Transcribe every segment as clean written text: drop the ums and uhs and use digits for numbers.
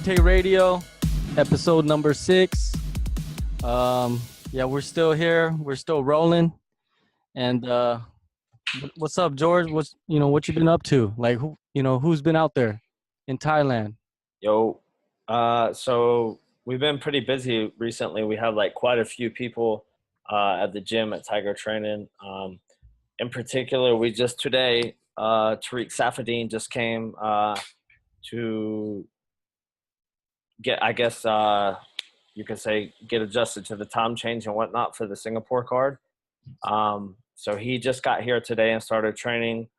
Kumite Radio, episode number 6. Yeah, we're still here. We're still rolling. And what's up, George? What you been up to? Like, who's been out there in Thailand? Yo, so we've been pretty busy recently. We have like quite a few people at the gym at Tiger Training. In particular, we just today, Tariq Safadine just came to get, I guess you could say, get adjusted to the time change and whatnot for the Singapore card. So he just got here today and started training.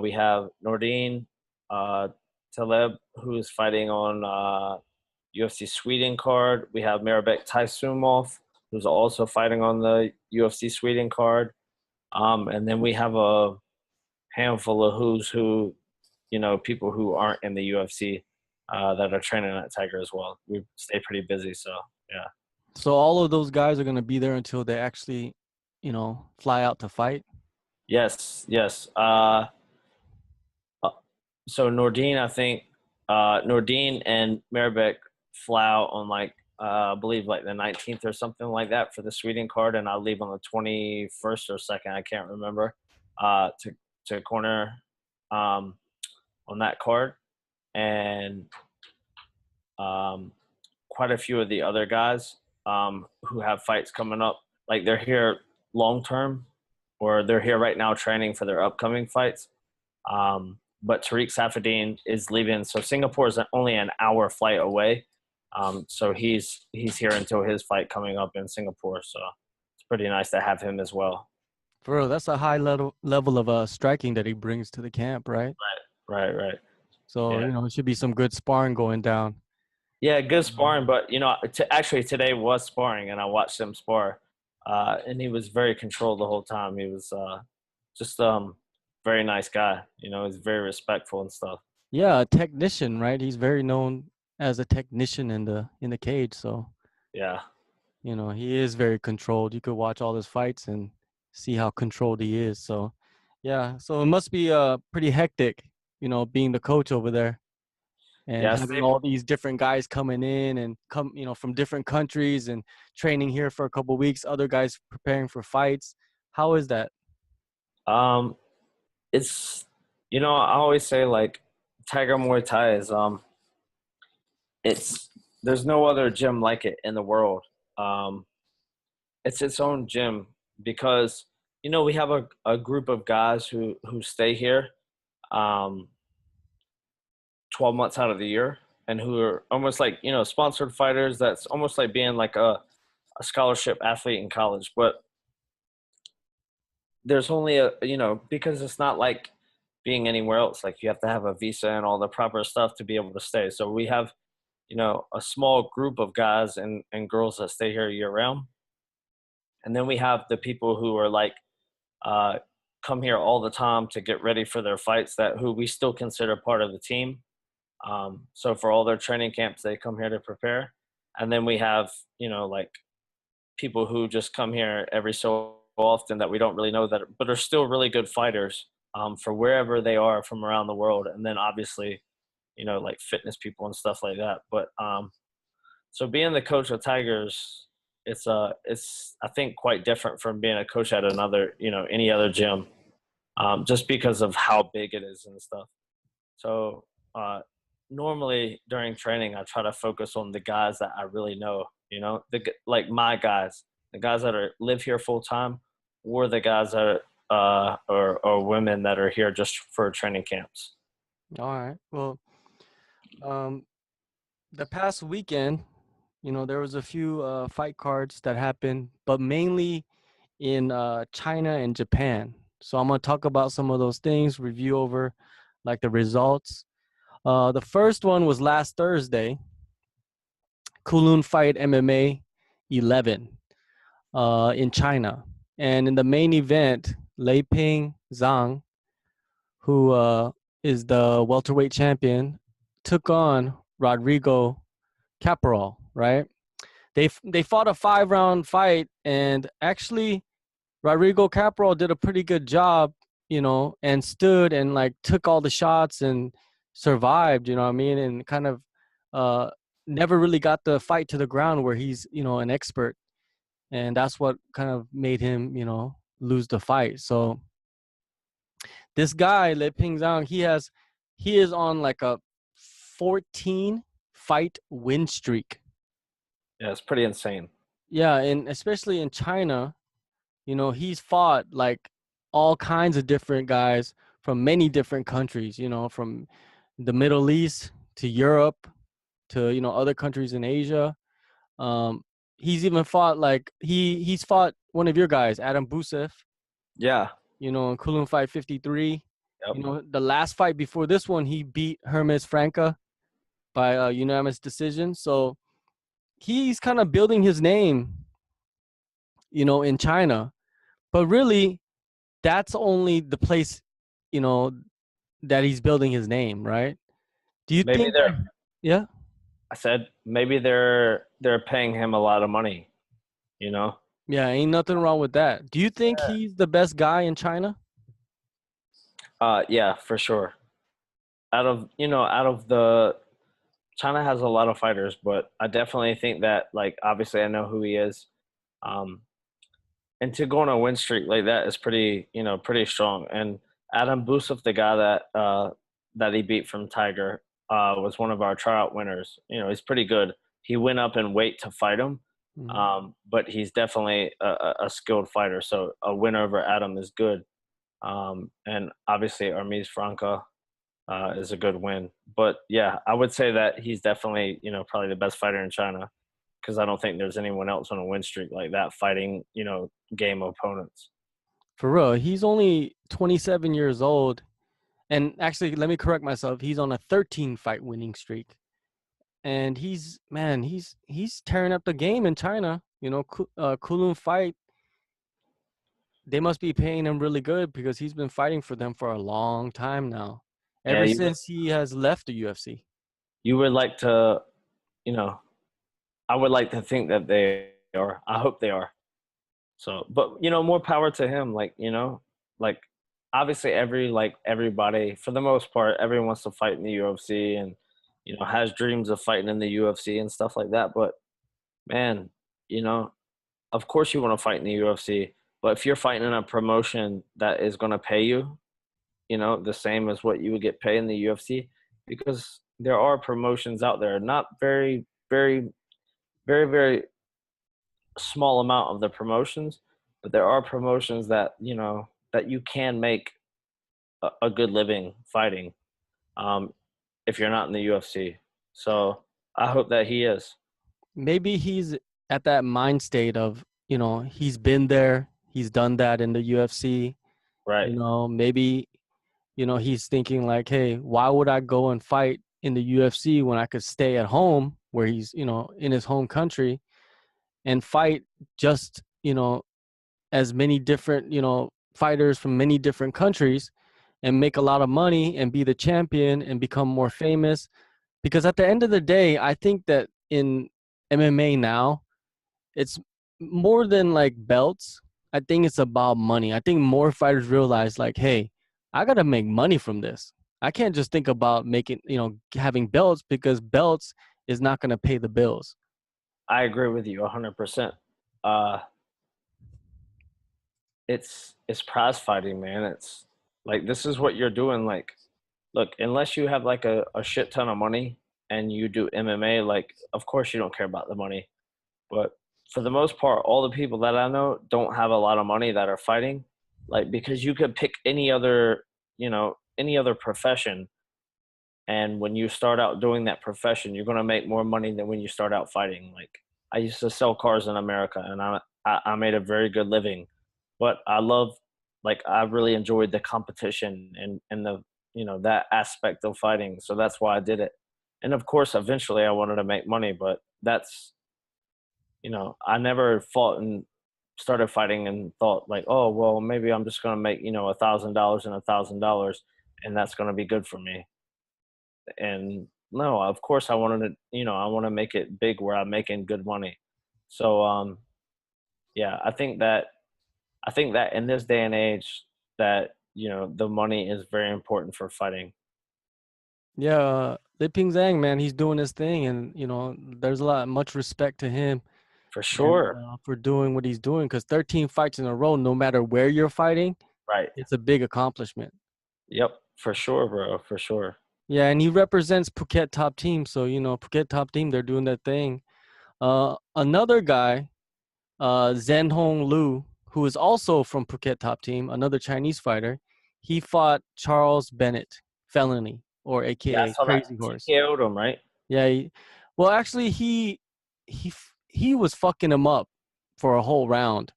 We have Nordine Taleb, who's fighting on UFC Sweden card. We have Marabek Taisumov, who's also fighting on the UFC Sweden card. And then we have a handful of who's who, people who aren't in the UFC that are training at Tiger as well. We stay pretty busy, so yeah. So all of those guys are going to be there until they actually, fly out to fight? Yes. So Nordine, I think Nordine and Marabek fly out on I believe like the 19th or something like that for the Sweden card, and I'll leave on the 21st or 2nd, I can't remember, to corner on that card. And quite a few of the other guys who have fights coming up, like they're here long term, or they're here right now training for their upcoming fights. But Tariq Safadine is leaving, so Singapore is only an hour flight away. So he's here until his fight coming up in Singapore. So it's pretty nice to have him as well. For real, that's a high level of striking that he brings to the camp, right? Right. So, Yeah. it should be some good sparring going down. Yeah, good sparring. But, actually today was sparring, and I watched him spar. And he was very controlled the whole time. He was just very nice guy. He's very respectful and stuff. Yeah, a technician, right? He's very known as a technician in the cage. So, Yeah. he is very controlled. You could watch all his fights and see how controlled he is. So, yeah. So it must be pretty hectic, being the coach over there and Yeah, having all these different guys coming in and from different countries and training here for a couple of weeks. Other guys preparing for fights. How is that? It's I always say like Tiger Muay Thai is there's no other gym like it in the world. It's its own gym because we have a group of guys who stay here 12 months out of the year, and who are almost like sponsored fighters. That's almost like being like a scholarship athlete in college, but there's only because it's not like being anywhere else. Like you have to have a visa and all the proper stuff to be able to stay. So we have a small group of guys and girls that stay here year round. And then we have the people who are like come here all the time to get ready for their fights, who we still consider part of the team. So for all their training camps, they come here to prepare. And then we have like people who just come here every so often that we don't really know, but are still really good fighters for wherever they are from around the world. And then obviously like fitness people and stuff like that. But so being the coach of Tigers, it's I think quite different from being a coach at another any other gym, just because of how big it is and stuff. So normally during training, I try to focus on the guys that I really know, like my guys, the guys that live here full time, or the guys that or women that are here just for training camps. All right. Well, the past weekend, there was a few fight cards that happened, but mainly in China and Japan. So I'm going to talk about some of those things, review over like the results. The first one was last Thursday, Kowloon Fight MMA 11 in China. And in the main event, Lei Ping Zhang, who is the welterweight champion, took on Rodrigo Caparol, right? They fought a 5-round fight, and actually Rodrigo Caparol did a pretty good job, and stood and like took all the shots and survived, and kind of uh, never really got the fight to the ground where he's, an expert, and that's what kind of made him, lose the fight. So this guy, Le Ping Zhang, he is on like a 14 fight win streak. Yeah, it's pretty insane. Yeah, and especially in China, he's fought like all kinds of different guys from many different countries, from the Middle East to Europe to, other countries in Asia. Um, he's even fought like he's fought one of your guys, Adam Busev, Yeah. in Kulun Fight 53. Yep. The last fight before this one, he beat Hermes Franca by a unanimous decision. So he's kind of building his name, in China. But really, that's only the place, you know, that he's building his name, right? Do you Maybe think they're. that, yeah? I said maybe they're paying him a lot of money. You know. Yeah, ain't nothing wrong with that. Do you think he's the best guy in China? Yeah, for sure. Out of the China has a lot of fighters, but I definitely think that, like, obviously I know who he is. Um, and to go on a win streak like that is pretty strong. And Adam Busov, the guy that he beat from Tiger, was one of our tryout winners. He's pretty good. He went up in weight to fight him, Mhm. but he's definitely a skilled fighter. So a win over Adam is good. And obviously Armis Franca is a good win. But yeah, I would say that he's definitely probably the best fighter in China, because I don't think there's anyone else on a win streak like that fighting game opponents. For real, he's only 27 years old. And actually, let me correct myself. He's on a 13 fight winning streak. And he's tearing up the game in China. Kulun Fight, they must be paying him really good because he's been fighting for them for a long time now, Yeah, ever since he has left the UFC. you would like to, you know, I would like to think that they are. I hope they are. So, but more power to him. Like obviously everybody for the most part, everyone wants to fight in the UFC and has dreams of fighting in the UFC and stuff like that. But man, you know, of course you want to fight in the UFC. But if you're fighting in a promotion that is going to pay you, the same as what you would get paid in the UFC, because there are promotions out there, not very, very, very, very small amount of the promotions, but there are promotions that that you can make a good living fighting, um, if you're not in the UFC. So I hope that he is. Maybe he's at that mind state of, he's been there, he's done that in the UFC. Right. Maybe, he's thinking like, hey, why would I go and fight in the UFC when I could stay at home where he's, in his home country and fight just, as many different, fighters from many different countries and make a lot of money and be the champion and become more famous. Because at the end of the day, I think that in MMA now, it's more than like belts. I think it's about money. I think more fighters realize like, hey, I got to make money from this. I can't just think about making, having belts because belts is not going to pay the bills. I agree with you 100%. Uh, it's prize fighting, man. It's like this is what you're doing. Like, look, unless you have like a shit ton of money and you do MMA, like, of course you don't care about the money. But for the most part, all the people that I know don't have a lot of money that are fighting. Like, because you could pick any other profession, and when you start out doing that profession, you're gonna make more money than when you start out fighting. Like, I used to sell cars in America, and I made a very good living, but I really enjoyed the competition and the that aspect of fighting. So that's why I did it. And of course, eventually, I wanted to make money, but I never fought and started fighting and thought like, oh, well, maybe I'm just going to make, $1,000 and $1,000 and that's going to be good for me. And no, of course I want to make it big where I'm making good money. So, yeah, I think that in this day and age that, the money is very important for fighting. Yeah. Liping Zhang, man, he's doing his thing, and there's much respect to him For and sure. for doing what he's doing. Because 13 fights in a row, no matter where you're fighting, Right. it's a big accomplishment. Yep. For sure, bro. For sure. Yeah, and he represents Phuket top team, so Phuket top team, they're doing their thing. Another guy, Zhen Hong Lu, who is also from Phuket top team, another Chinese fighter, he fought Charles Bennett, felony, or Yeah, I AKA saw that Crazy Horse. TKO'd him, right? Yeah, well, actually, he was fucking him up for a whole round,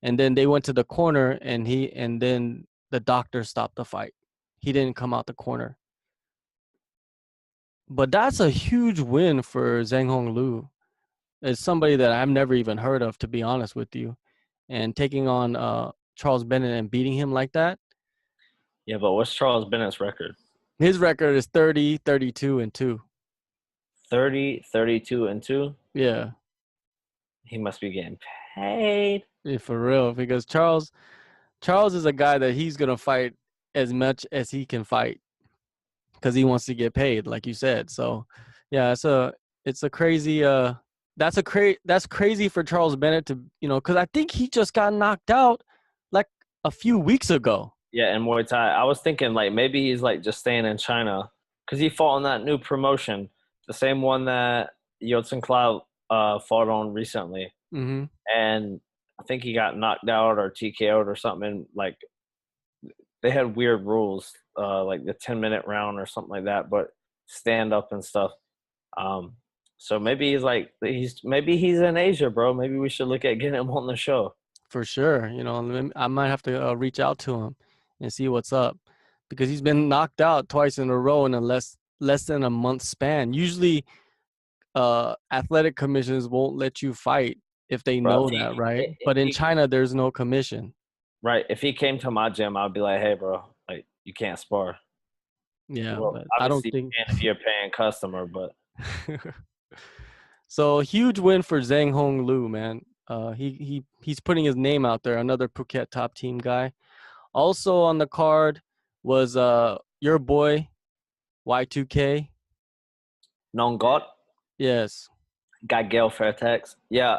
and then they went to the corner, and then the doctor stopped the fight. He didn't come out the corner, but that's a huge win for Zhang Hong Lu. It's somebody that I've never even heard of, to be honest with you, and taking on Charles Bennett and beating him like that. Yeah, but what's Charles Bennett's record? His record is 30, 32, and 2. 30, 32, and 2. Yeah, He must be getting paid. yeah, for real. Because Charles is a guy that he's gonna fight as much as he can fight because he wants to get paid, like you said. So, yeah, it's a crazy that's crazy for Charles Bennett to because I think he just got knocked out like a few weeks ago. Yeah, and Muay Thai. I was thinking like maybe he's like just staying in China because he fought on that new promotion, the same one that Yotzen Cloud fought on recently, Mm-hmm. and I think he got knocked out or TKO'd or something. Like they had weird rules, like the 10-minute round or something like that, but stand up and stuff. Um, so maybe maybe he's in Asia, bro. Maybe we should look at getting him on the show. For sure. I might have to reach out to him and see what's up because he's been knocked out twice in a row in a less than a month span. Usually, athletic commissions won't let you fight if they Bro, know that, right? if But in he China, there's no commission. right, if he came to my gym, I'd be like, hey, bro, like you can't spar. Yeah, Well, but I don't obviously you think. can if you're a paying customer, but So huge win for Zhang Hong Lu, man. He's putting his name out there. Another Phuket top team guy. Also on the card was your boy Y2K. non got Yes. got Gail Fairtex. Yeah.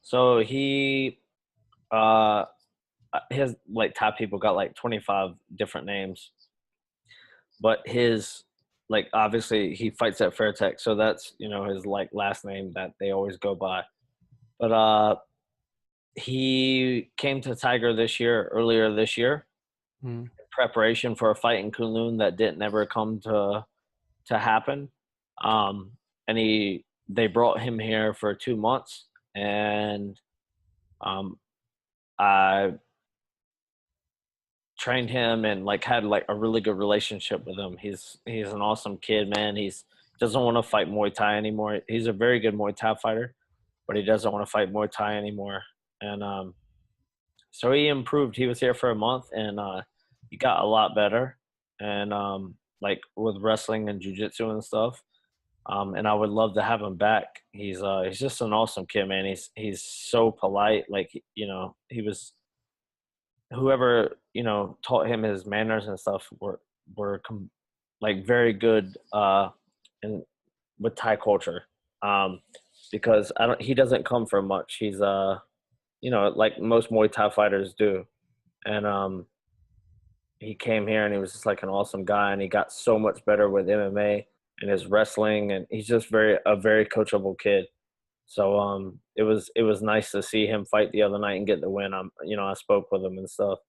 So uh his like top people got like 25 different names, but his like obviously he fights at Fairtex, so that's his like last name that they always go by. But he came to Tiger earlier this year, Mm. in preparation for a fight in Kunlun that didn't never come to happen. And they brought him here for 2 months, and um, I trained him and like had like a really good relationship with him. He's an awesome kid, man. He's doesn't want to fight Muay Thai anymore. He's a very good Muay Thai fighter, but he doesn't want to fight Muay Thai anymore. And so he improved. He was here for a month, and he got a lot better. And like with wrestling and jujitsu and stuff. And I would love to have him back. He's just an awesome kid, man. He's so polite. Like he was whoever taught him his manners and stuff like very good and with Thai culture. Because he doesn't come from much. He's like most Muay Thai fighters do, and he came here and he was just like an awesome guy, and he got so much better with MMA and his wrestling, and he's just a very coachable kid. So it was nice to see him fight the other night and get the win. I spoke with him and stuff.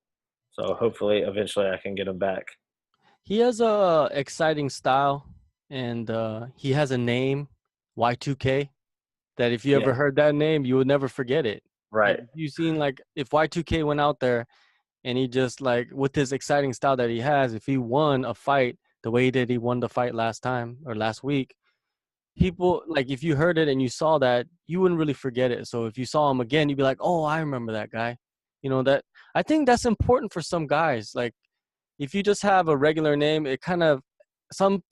So hopefully eventually I can get him back. He has a exciting style, and he has a name, Y2K. That if you Yeah, ever heard that name, you would never forget it. Like right. if you seen like if Y2K went out there and he just like with his exciting style that he has, if he won a fight the way that he won the fight last time or last week, people like if you heard it and you saw that, you wouldn't really forget it. So if you saw him again, you'd be like, "Oh, I remember that guy." That I think that's important for some guys. Like if you just have a regular name, it kind of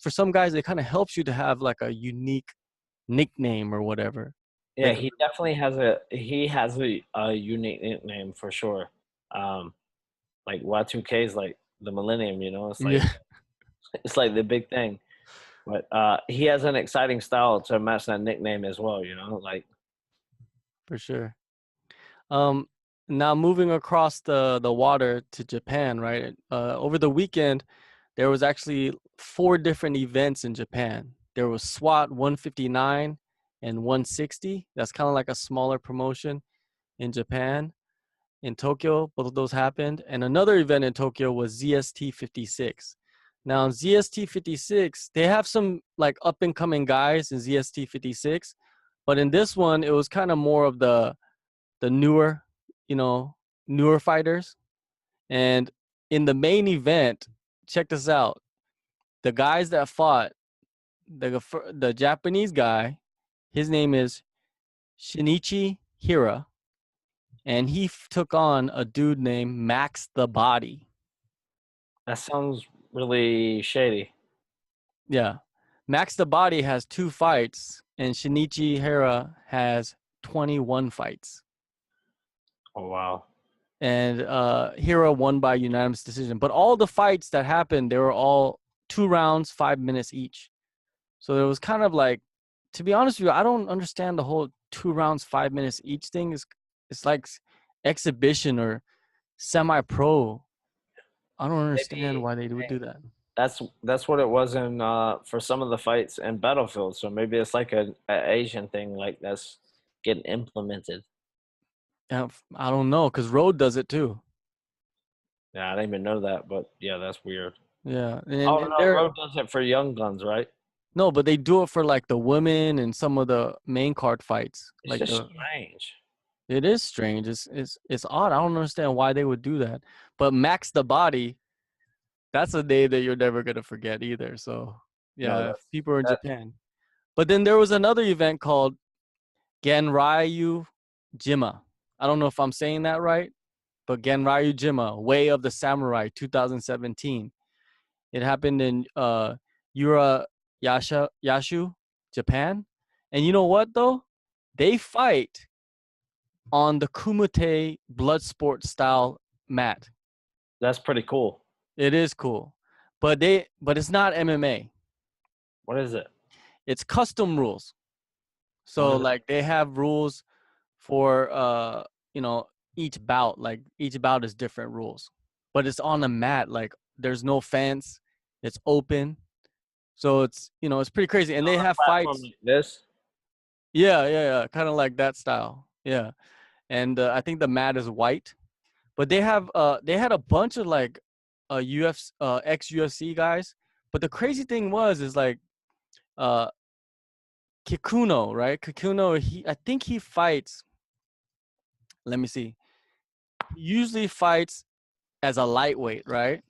for some guys it kind of helps you to have like a unique nickname or whatever. Yeah, Like he definitely has a unique nickname for sure. Um, like Y2K is like the millennium, it's like yeah, it's like the big thing. But he has an exciting style to match that nickname as well. You know, like For sure. Um, Now moving across the water to Japan, right? Over the weekend, there was actually 4 different events in Japan. There was SWAT 159 and 160. That's kind of like a smaller promotion in Japan. In Tokyo, both of those happened. And another event in Tokyo was ZST 56. Now, ZST 56, they have some like up and coming guys in ZST 56, but in this one, it was kind of more of the newer, you know, newer fighters. And in the main event, check this out. The guys that fought, the Japanese guy, his name is Shinichi Hira, and he took on a dude named Max the Body. that sounds really shady. Yeah. Max the Body has 2 fights, and Shinichi Hira has 21 fights. Oh wow. And Hira won by unanimous decision. But all the fights that happened, they were all 2 rounds, 5 minutes each. So it was kind of like, to be honest with you, I don't understand the whole 2 rounds, 5 minutes each thing. It's like exhibition or semi-pro. I don't understand Maybe why they would do that. that's what it was in for some of the fights in Battlefield. So maybe it's like a Asian thing like that's getting implemented. I don't know, because Road does it too. Yeah, I didn't even know that, but yeah, that's weird. Yeah, Oh and no, they're Road does it for young guns, right? no, but they do it for like the women and some of the main card fights. It's Like just the strange. it is strange. It's odd. I don't understand why they would do that. But Max the Body, that's a day that you're never gonna forget either. So No, yeah, if people are in that Japan. But then there was another event called Genryu Jima. I don't know if I'm saying that right, but Genryu Jima, Way of the Samurai 2017. It happened in Yashu, Japan. And you know what though? They fight on the Kumite blood sport style mat. that's pretty cool. It is cool. But it's not MMA. What is it? It's custom rules. What So is it? like they have rules for you know, each bout. Like each bout is different rules. But it's on a mat, like there's no fence. It's open. So it's, you know, it's pretty crazy. And they On a have platform fights. like this? Yeah. Kind of like that style. Yeah. And I think the mat is white. But they had a bunch of like UFC ex UFC guys. But the crazy thing was is like uh Kikuno, right? Kikuno, I think he fights, let me see. He usually fights as a lightweight, right?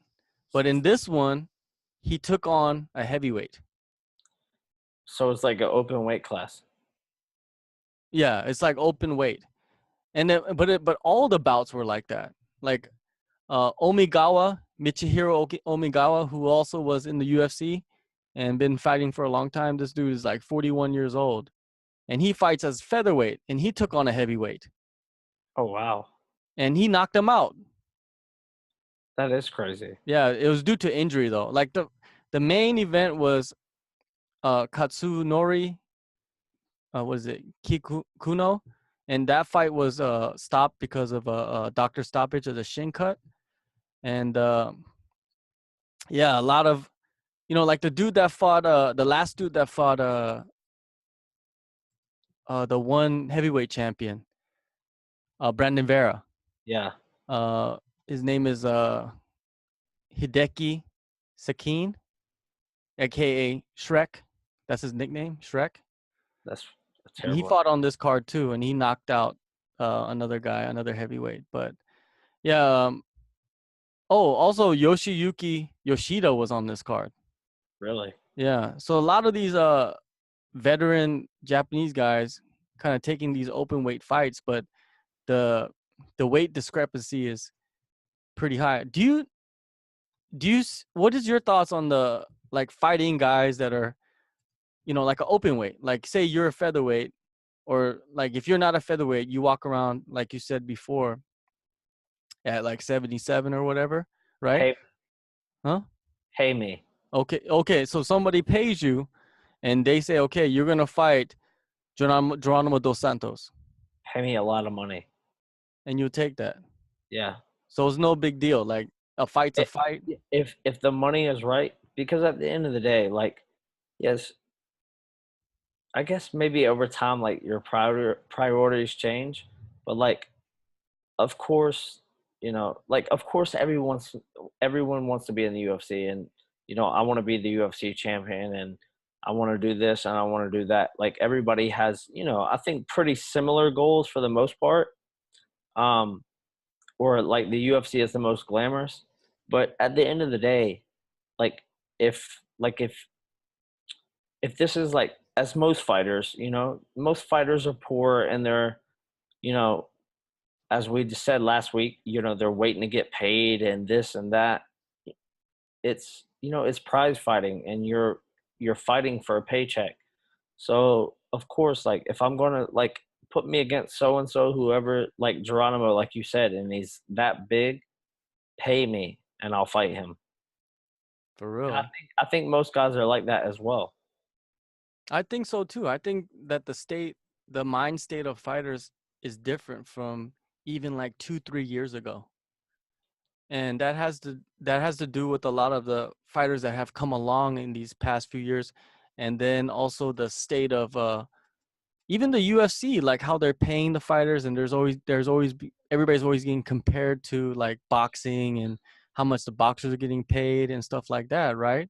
But in this one, he took on a heavyweight. So it's like an open weight class. Yeah, it's like open weight. And then, but all the bouts were like that. Like Omigawa, Michihiro Omigawa, who also was in the UFC and been fighting for a long time. This dude is like 41 years old, and he fights as featherweight, and he took on a heavyweight, Oh wow. and he knocked him out. That is crazy. Yeah, it was due to injury though. Like the main event was Katsunori, what is it, Kikuno, and that fight was stopped because of a doctor stoppage of the shin cut, and yeah, a lot of, you know, like the dude that fought the last dude that fought the one heavyweight champion, Brandon Vera. Yeah, Uh, his name is Hideki Sakin, aka Shrek. That's his nickname, Shrek. that's a And he terrible. fought on this card too, and he knocked out another guy, another heavyweight. But yeah. Oh, also Yoshiyuki Yoshida was on this card. Really? Yeah. So a lot of these veteran Japanese guys kind of taking these open weight fights, but the the weight discrepancy is pretty high. What is your thoughts on the like fighting guys that are, you know, like an open weight? Like say you're a featherweight, or like if you're not a featherweight, you walk around like you said before at like 77 or whatever, right? Hey, Huh? hey me. Okay. So somebody pays you, and they say, okay, you're gonna fight Geronimo dos Santos, Pay me a lot of money. and you take that. Yeah. So it's no big deal. Like a fight's a It, fight. if the money is right, because at the end of the day, like, yes, I guess maybe over time, like your priorities change, but like, of course, like of course everyone wants to be in the UFC, and I want to be the UFC champion, and I want to do this and I want to do that. Like everybody has, I think pretty similar goals for the most part. Um, or like the UFC is the most glamorous, but at the end of the day, like if this is like as most fighters, most fighters are poor and they're, you know, as we just said last week, they're waiting to get paid and this and that. It's prize fighting and you're fighting for a paycheck. So of course, like if I'm gonna like put me against so and so, whoever, like Geronimo, like you said, and he's that big, pay me and I'll fight him. For And I real. think I think most guys are like that as well. I think so too. I think that the mind state of fighters is different from even like 2, 3 years ago. And that has to do with a lot of the fighters that have come along in these past few years. And then also the state of even the UFC, like how they're paying the fighters, and everybody's always getting compared to like boxing and how much the boxers are getting paid and stuff like that, right?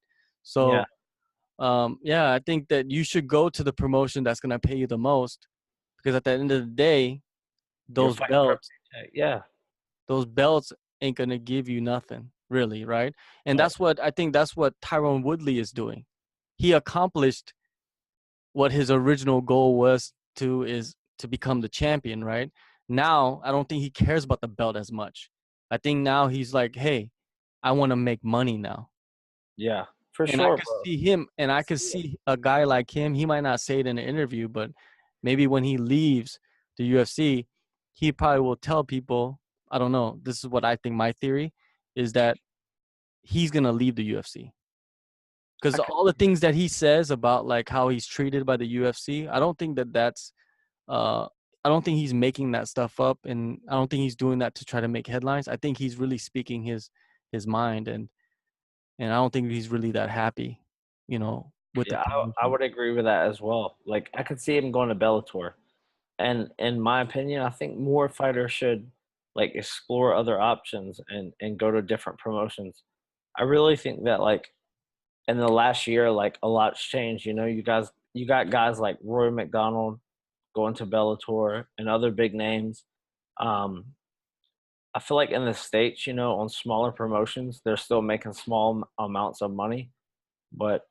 Yeah, So yeah, I think that you should go to the promotion that's gonna pay you the most, because at the end of the day, you're those fighting for a belts, paycheck. Yeah, those belts ain't gonna give you nothing, really, right? And right. that's what Tyrone Woodley is doing. He accomplished what his original goal was to become the champion, right? Now, I don't think he cares about the belt as much. I think now he's like, hey, I want to make money now. Yeah, for And I sure, could bro. see him, and I could see a guy like him. He might not say it in an interview, but maybe when he leaves the UFC, he probably will tell people, I don't know. This is what I think my theory is, that he's going to leave the UFC. I Because could, all the things that he says about like how he's treated by the UFC, I don't think that's uh I don't think he's making that stuff up, and I don't think he's doing that to try to make headlines. I think he's really speaking his mind, and I don't think he's really that happy, with the yeah, I promotion. would agree with that as well. Like I could see him going to Bellator. And in my opinion, I think more fighters should like explore other options and go to different promotions. I really think that like in the last year, like a lot's changed. You got guys like Roy McDonald going to Bellator and other big names. Um, I feel like in the States, on smaller promotions, they're still making small amounts of money. But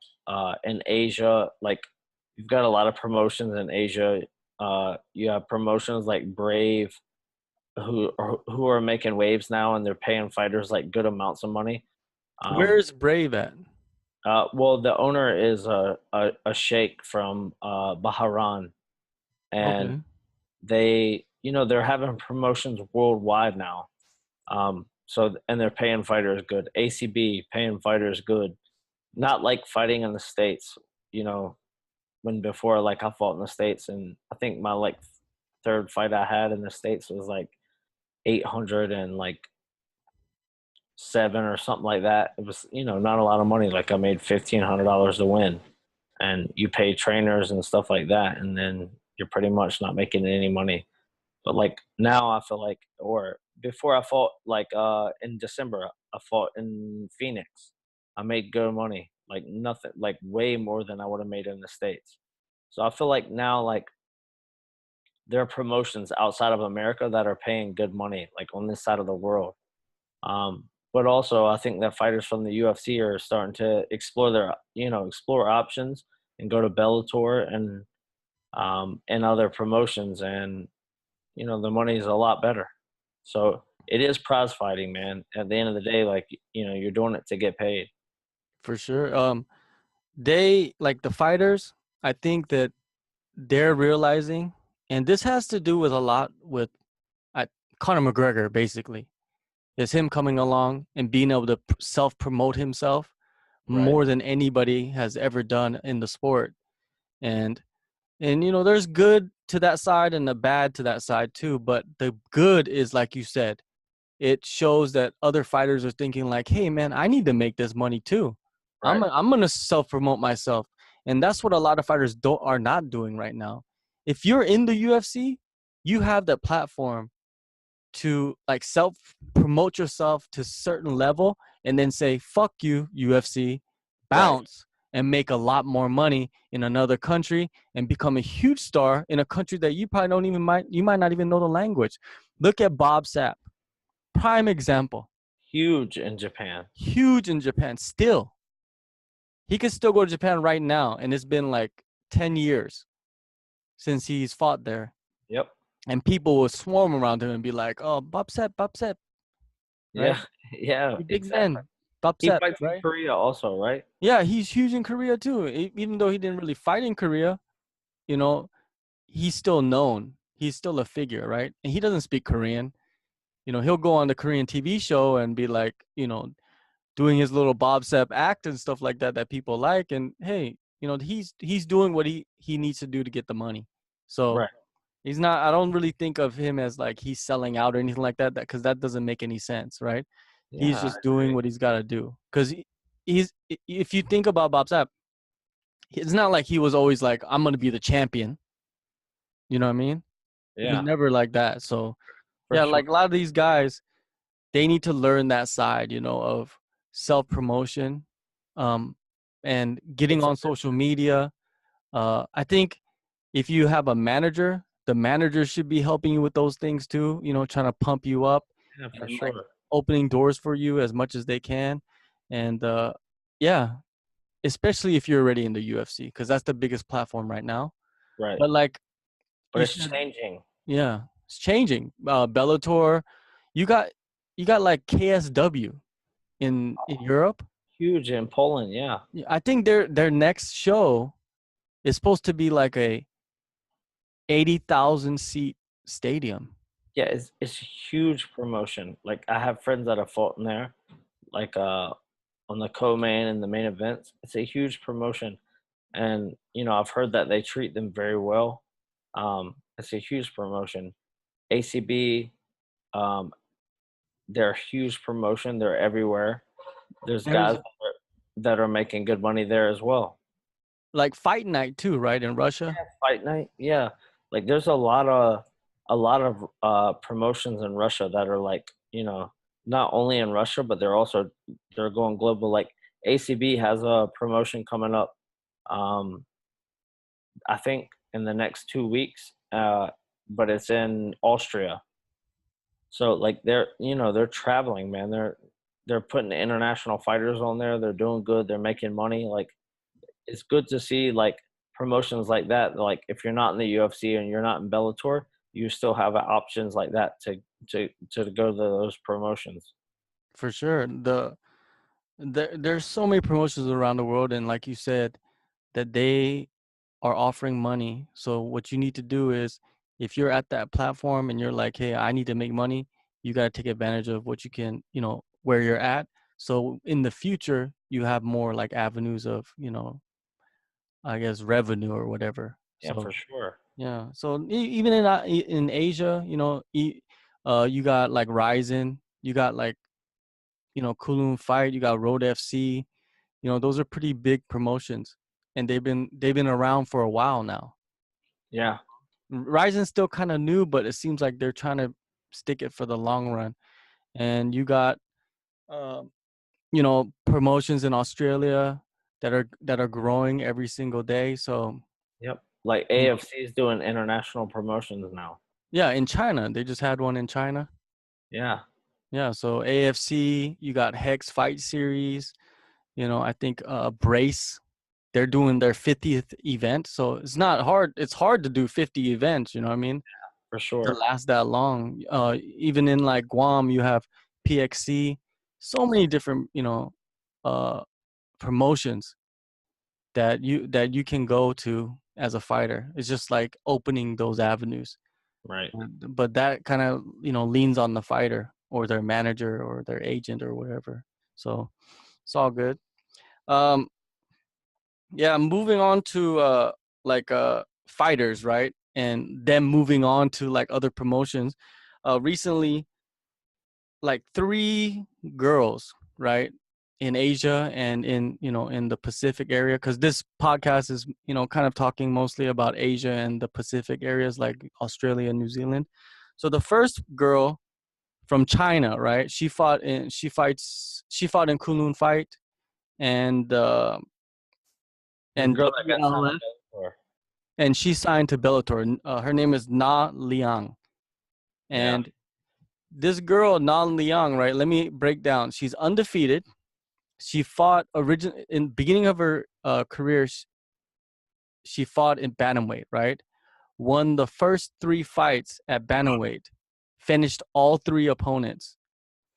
in Asia, like you've got a lot of promotions in Asia. You have promotions like Brave, who are making waves now, and they're paying fighters like good amounts of money. Um, Where's Brave at? well, the owner is a sheikh from Bahrain, and Okay. they're having promotions worldwide now. And they're paying fighters good. ACB paying fighters good. Not like fighting in the States, you know, when before like I fought in the States, and I think my like third fight I had in the States was like 800 and like seven or something like that. It was, not a lot of money. Like I made $1,500 to win, and you pay trainers and stuff like that, and then you're pretty much not making any money. But like now I feel like, or before I fought like in December, I fought in Phoenix. I made good money, like nothing, like way more than I would have made in the States. So I feel like now, like there are promotions outside of America that are paying good money, like on this side of the world. But also, I think that fighters from the UFC are starting to explore explore options and go to Bellator and other promotions, and the money is a lot better. So it is prize fighting, man. At the end of the day, like you're doing it to get paid. For sure. They like the fighters. I think that they're realizing, and this has to do with a lot with uh, Conor McGregor. Basically, is him coming along and being able to self promote himself Right. more than anybody has ever done in the sport. And you know, there's good to that side and the bad to that side too. But the good is, like you said, it shows that other fighters are thinking like, hey man, I need to make this money too. Right. I'm gonna self promote myself. And that's what a lot of fighters don't are not doing right now. If you're in the UFC, you have that platform to like self promote yourself to a certain level and then say fuck you UFC, Right. bounce and make a lot more money in another country and become a huge star in a country that you probably don't even you might not even know the language. Look at Bob Sapp, prime example. Huge in Japan. Huge in Japan still. He could still go to Japan right now, and it's been like 10 years since he's fought there. Yep. And people will swarm around him and be like, oh, Bob Sapp, right? Yeah. Yeah. You big Exactly. man, Bob He Sapp, fights in right? Korea also, right? Yeah, he's huge in Korea too. Even though he didn't really fight in Korea, you know, he's still known. He's still a figure, right? And he doesn't speak Korean. You know, he'll go on the Korean TV show and be like, you know, doing his little Bob Sapp act and stuff like that that people like. And hey, you know, he's doing what he needs to do to get the money. So Right. he's not. I don't really think of him as like he's selling out or anything like that. That because that doesn't make any sense, right? He's Yeah, I just doing agree. what he's got to do. Because he's if you think about Bob Sapp, it's not like he was always like I'm gonna be the champion. You know what I mean? He was Yeah, never like that. So for yeah, sure. like a lot of these guys, they need to learn that side, you know, of self promotion, um, and getting It's a on social media. I think if you have a manager, the manager should be helping you with those things too. You know, trying to pump you up yeah, for and like sure. opening doors for you as much as they can. And yeah, especially if you're already in the UFC, because that's the biggest platform right now. Right. But like But you it's should, changing. yeah, it's changing. Bellator, you got you got like KSW in Europe. Huge in Poland, yeah. Yeah, I think their next show is supposed to be like a 80,000 seat stadium. Yeah, it's huge promotion. Like I have friends that have fought in there, like on the co-main and the main events. It's a huge promotion. And I've heard that they treat them very well. It's a huge promotion. ACB, um, they're a huge promotion. They're everywhere. There's There's guys that are making good money there as well. like fight night too, right, in Russia? Fight night, yeah. Like there's a lot of promotions in Russia that are like, not only in Russia, but they're going global. Like ACB has a promotion coming up. Um, I think in the next 2 weeks, but it's in Austria. So like they're traveling, man. They're putting international fighters on there. They're doing good. They're making money. Like it's good to see like promotions like that. Like if you're not in the UFC and you're not in Bellator, you still have options like that to go to those promotions. For sure. There's so many promotions around the world, and like you said, that they are offering money. So what you need to do is, if you're at that platform and you're like, hey, I need to make money, you got to take advantage of what you can, you know, where you're at. So in the future, you have more like avenues of, you know, I guess revenue or whatever. Yeah, for So sure. yeah. So even in Asia, you know, you got like Ryzen, you got like, you know, Kunlun Fight, you got Road FC. You know, those are pretty big promotions, and they've been around for a while now. Yeah. Ryzen's still kind of new, but it seems like they're trying to stick it for the long run. And you got, um, you know, promotions in Australia that are growing every single day. So, Yep. Like you know, AFC is doing international promotions now. yeah, in China, they just had one in China. Yeah. Yeah, so AFC, you got Hex Fight Series. You know, I think Brace, they're doing their 50th event. So it's not hard. It's hard to do 50 events. You know what I mean? For To sure. last that long. Even in like Guam, you have PXC, so many different, you know, uh, promotions that you can go to as a fighter. It's just like opening those avenues. Right. But that kind of, you know, leans on the fighter or their manager or their agent or whatever. So it's all good. Um, yeah, moving on to like fighters, right? And them moving on to like other promotions. Recently, like three girls, right, in Asia and in in the Pacific area, because this podcast is kind of talking mostly about Asia and the Pacific areas like Australia and New Zealand. So the first girl from China, right? She fought in Kunlun fight and The girl that got signed to WLF, Bellator. and she signed to Bellator. Her name is Na Liang, Yeah. and this girl Na Liang, right? Let me break down. She's undefeated. She fought in beginning of her career. She fought in bantamweight, right? Won the first three fights at bantamweight, finished all three opponents,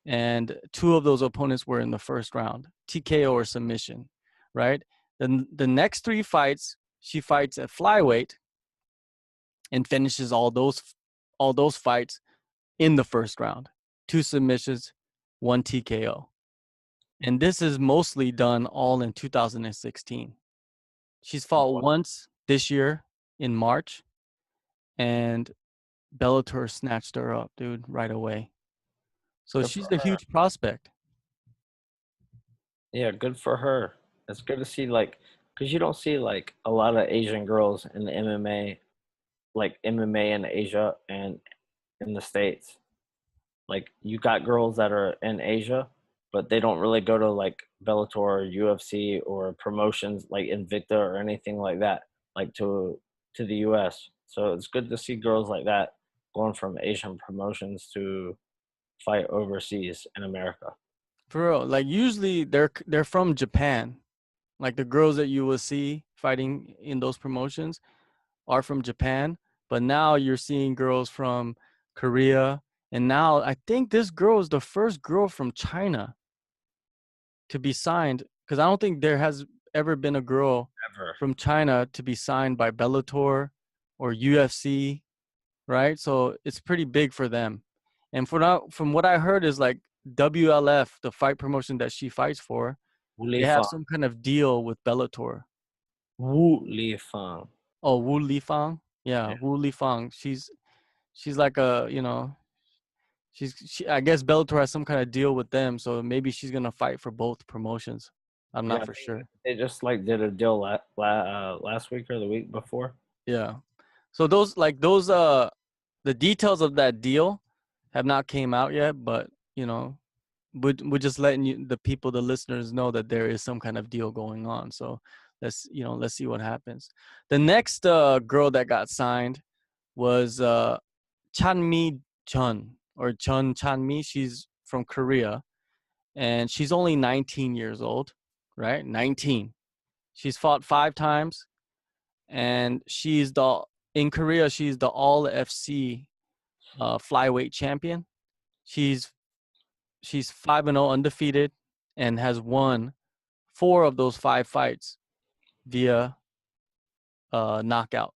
and two of those opponents were in the first round, TKO or submission, right? Then the next three fights, she fights at flyweight and finishes all those fights in the first round, two submissions, one TKO. And this is mostly done all in 2016. She's fought once this year in March, and Bellator snatched her up, dude, right away. So Good for she's a her. huge prospect. Yeah, good for her. It's good to see, like, because you don't see like a lot of Asian girls in the MMA, like MMA in Asia and in the States. Like, you got girls that are in Asia, but they don't really go to like Bellator or UFC or promotions like Invicta or anything like that, like to the US. So it's good to see girls like that going from Asian promotions to fight overseas in America. For real, like usually they're from Japan. Like the girls that you will see fighting in those promotions are from Japan, but now you're seeing girls from Korea, and now I think this girl is the first girl from China to be signed, because I don't think there has ever been a girl Ever. from China to be signed by Bellator or UFC, right? So it's pretty big for them. And from what I heard is like WLF, the fight promotion that she fights for, Wu they Li have Fang. some kind of deal with Bellator. Wu Li Fang. Oh, Wu Lifang, yeah, Yeah. Wu Lifang. She's like a I guess Bellator has some kind of deal with them, so maybe she's gonna fight for both promotions. I'm Yeah, not I for think sure. they just like did a deal last week or the week before. Yeah. So those the details of that deal have not came out yet, but we're just letting the people, the listeners, know that there is some kind of deal going on. So let's see what happens. The next girl that got signed was Chanmi Chun, or Chun Chanmi. She's from Korea, and she's only 19 years old, right? 19. She's fought 5 times, and in Korea. She's the All FC flyweight champion. She's she's 5-0 undefeated, and has won 4 of those 5 fights via knockout.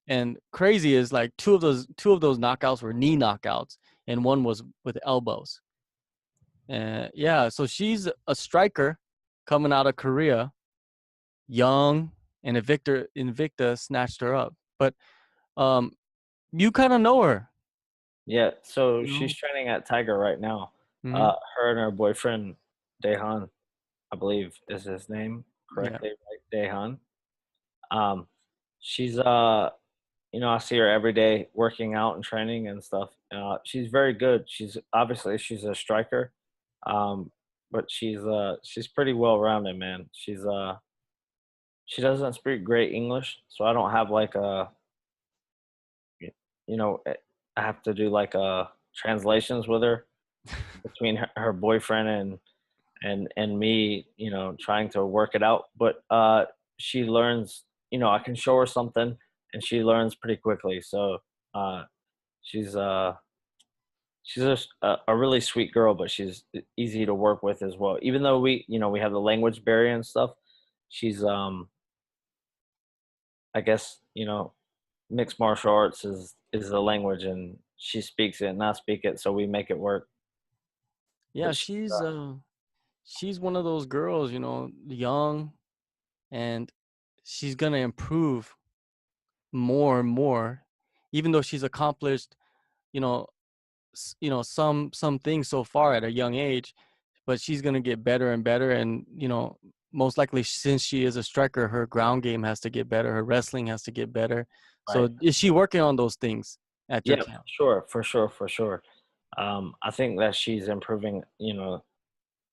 And crazy is like two of those knockouts were knee knockouts, and one was with elbows. Yeah, so she's a striker coming out of Korea, young, and Invicta snatched her up. But um, you kind of know her, Yeah, so you she's know. training at Tiger right now. Hmm. Her and her boyfriend, Daehan, I believe is his name Yeah, correctly, right? Daehan. Um, she's I see her every day working out and training and stuff. She's very good. She's a striker, um, but she's pretty well rounded, man. She doesn't speak great English, so I don't have like a you know I have to do like translations with her between her boyfriend and me, trying to work it out. But she learns, I can show her something and she learns pretty quickly. So uh, she's she's a really sweet girl, but she's easy to work with as well. Even though we have the language barrier and stuff, she's I guess mixed martial arts is the language, and she speaks it and I speak it, so we make it work. yeah. But she, She's she's one of those girls, young, and she's gonna improve more and more, even though she's accomplished, you know, some things so far at a young age, but she's gonna get better and better. And most likely, since she is a striker, her ground game has to get better, her wrestling has to get better. So Right. is she working on those things at your Yeah, camp? for sure, for sure. I think that she's improving,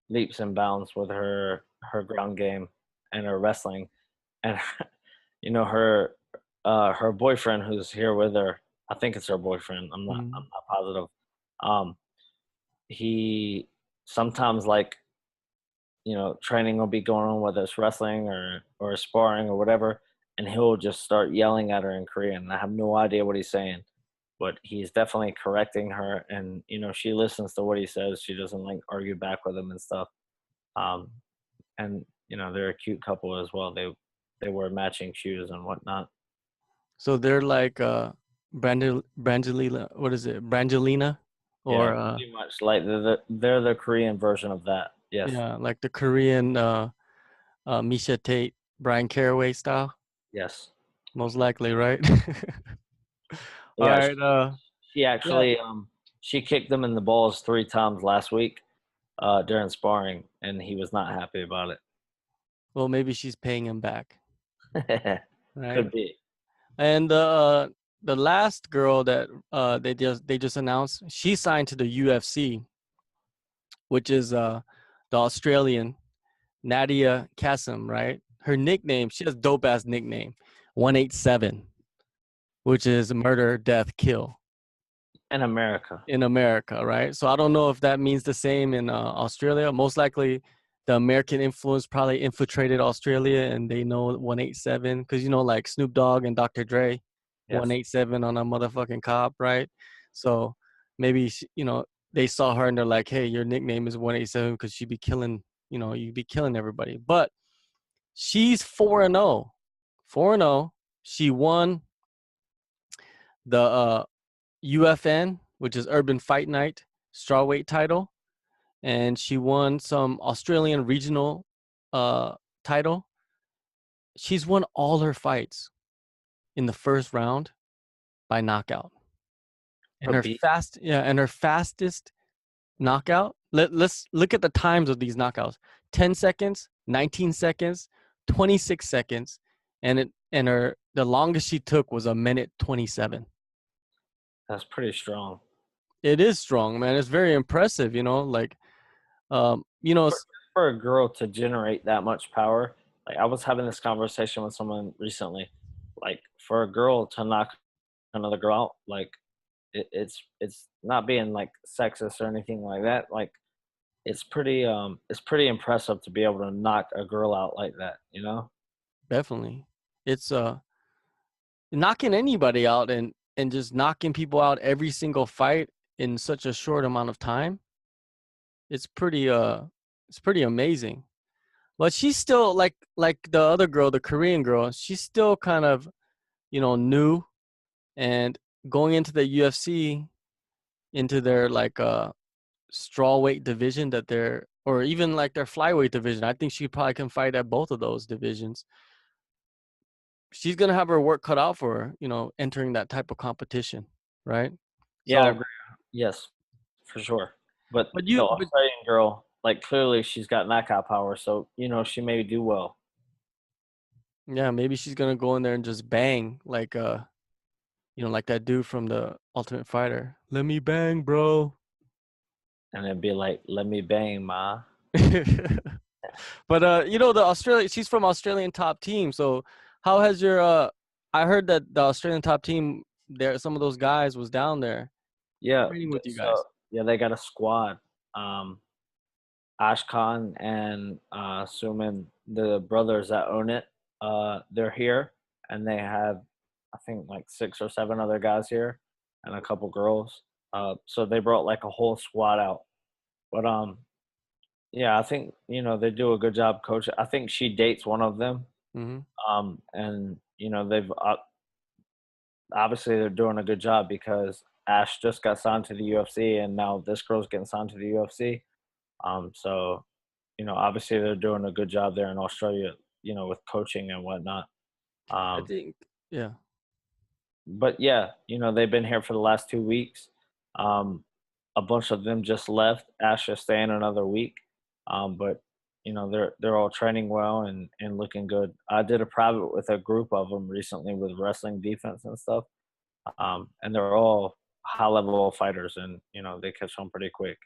leaps and bounds with her ground game and her wrestling, and her boyfriend who's here with her. I think it's her boyfriend. I'm Mhm. not positive. Um, he sometimes like training will be going on, whether it's wrestling or sparring or whatever, and he'll just start yelling at her in Korean. And I have no idea what he's saying, but he's definitely correcting her, and she listens to what he says. She doesn't like argue back with him and stuff. Um, and they're a cute couple as well. They wear matching shoes and whatnot. So they're like Brangelina, what is it, Brangelina, Yeah, or pretty much like they're the Korean version of that. Yes, yeah, like the Korean Misha Tate, Brian Caraway style, yes, most likely, right? All yeah. right. She Yeah. actually she kicked him in the balls 3 times last week during sparring, and he was not happy about Well, maybe she's paying him back, it. right? Could be. And the last girl that they just announced, she signed to the UFC, which is the Australian Nadia Kassem, right? Her nickname, she has dope ass nickname, 187, which is murder, death, kill In America. in America, right? So I don't know if that means the same in Australia. Most likely, the American influence probably infiltrated Australia, and they know 187 because like Snoop Dogg and Dr. Dre, Yes. 187 on a motherfucking cop, right? So maybe they saw her and they're like, "Hey, your nickname is 187 because you be killing, you be killing everybody." But she's 4-0, 4-0. She won the UFN, which is Urban Fight Night strawweight title, and she won some Australian regional uh title. She's won all her fights in the first round by knockout. And Her her beat. fastest knockout. Let's look at the times of these knockouts. 10 seconds, 19 seconds, 26 seconds, and the longest she took was a minute 27. That's pretty strong. It is strong, man. It's very impressive, like um, you know, For, for a girl to generate that much power, like I was having this conversation with someone recently, like for a girl to knock another girl out, like it's not being like sexist or anything like that. Like it's pretty impressive to be able to knock a girl out like that, you know? definitely. It's knocking anybody out and just knocking people out every single fight in such a short amount of time. It's pretty amazing. But she's still like the other girl, the Korean girl, she's still kind of, new, and going into the UFC, into their like strawweight division that they're, or even like their flyweight division. I think she probably can fight at both of those divisions. She's gonna have her work cut out for her, entering that type of competition, right? Yeah, I So, agree. Yes, for sure. But but the but Australian girl, like clearly she's got knockout power, so she may do well. yeah, maybe she's gonna go in there and just bang like like that dude from the Ultimate Fighter. Let me bang, bro. And it'd be like, let me bang, ma. But the Australia, she's from Australian top team. So how has your I heard that the Australian top team there, some of those guys was down there Yeah, training with you so guys. yeah, they got a squad. Ashkan and Suman, the brothers that own it, they're here, and they have, I think, like 6 or 7 other guys here, and a couple girls. So they brought like a whole squad out. But yeah, I think they do a good job coaching. I think she dates one of them. Hmm. And they've obviously they're doing a good job because Ash just got signed to the UFC, and now this girl's getting signed to the UFC. So obviously they're doing a good job there in Australia, with coaching and whatnot. I Um, think, yeah. but yeah, they've been here for the last 2 weeks. Um, a bunch of them just left. Ash is staying another week. But they're all training well and looking good. I did a private with a group of them recently with wrestling defense and stuff. And they're all high level fighters, and they catch on pretty quick.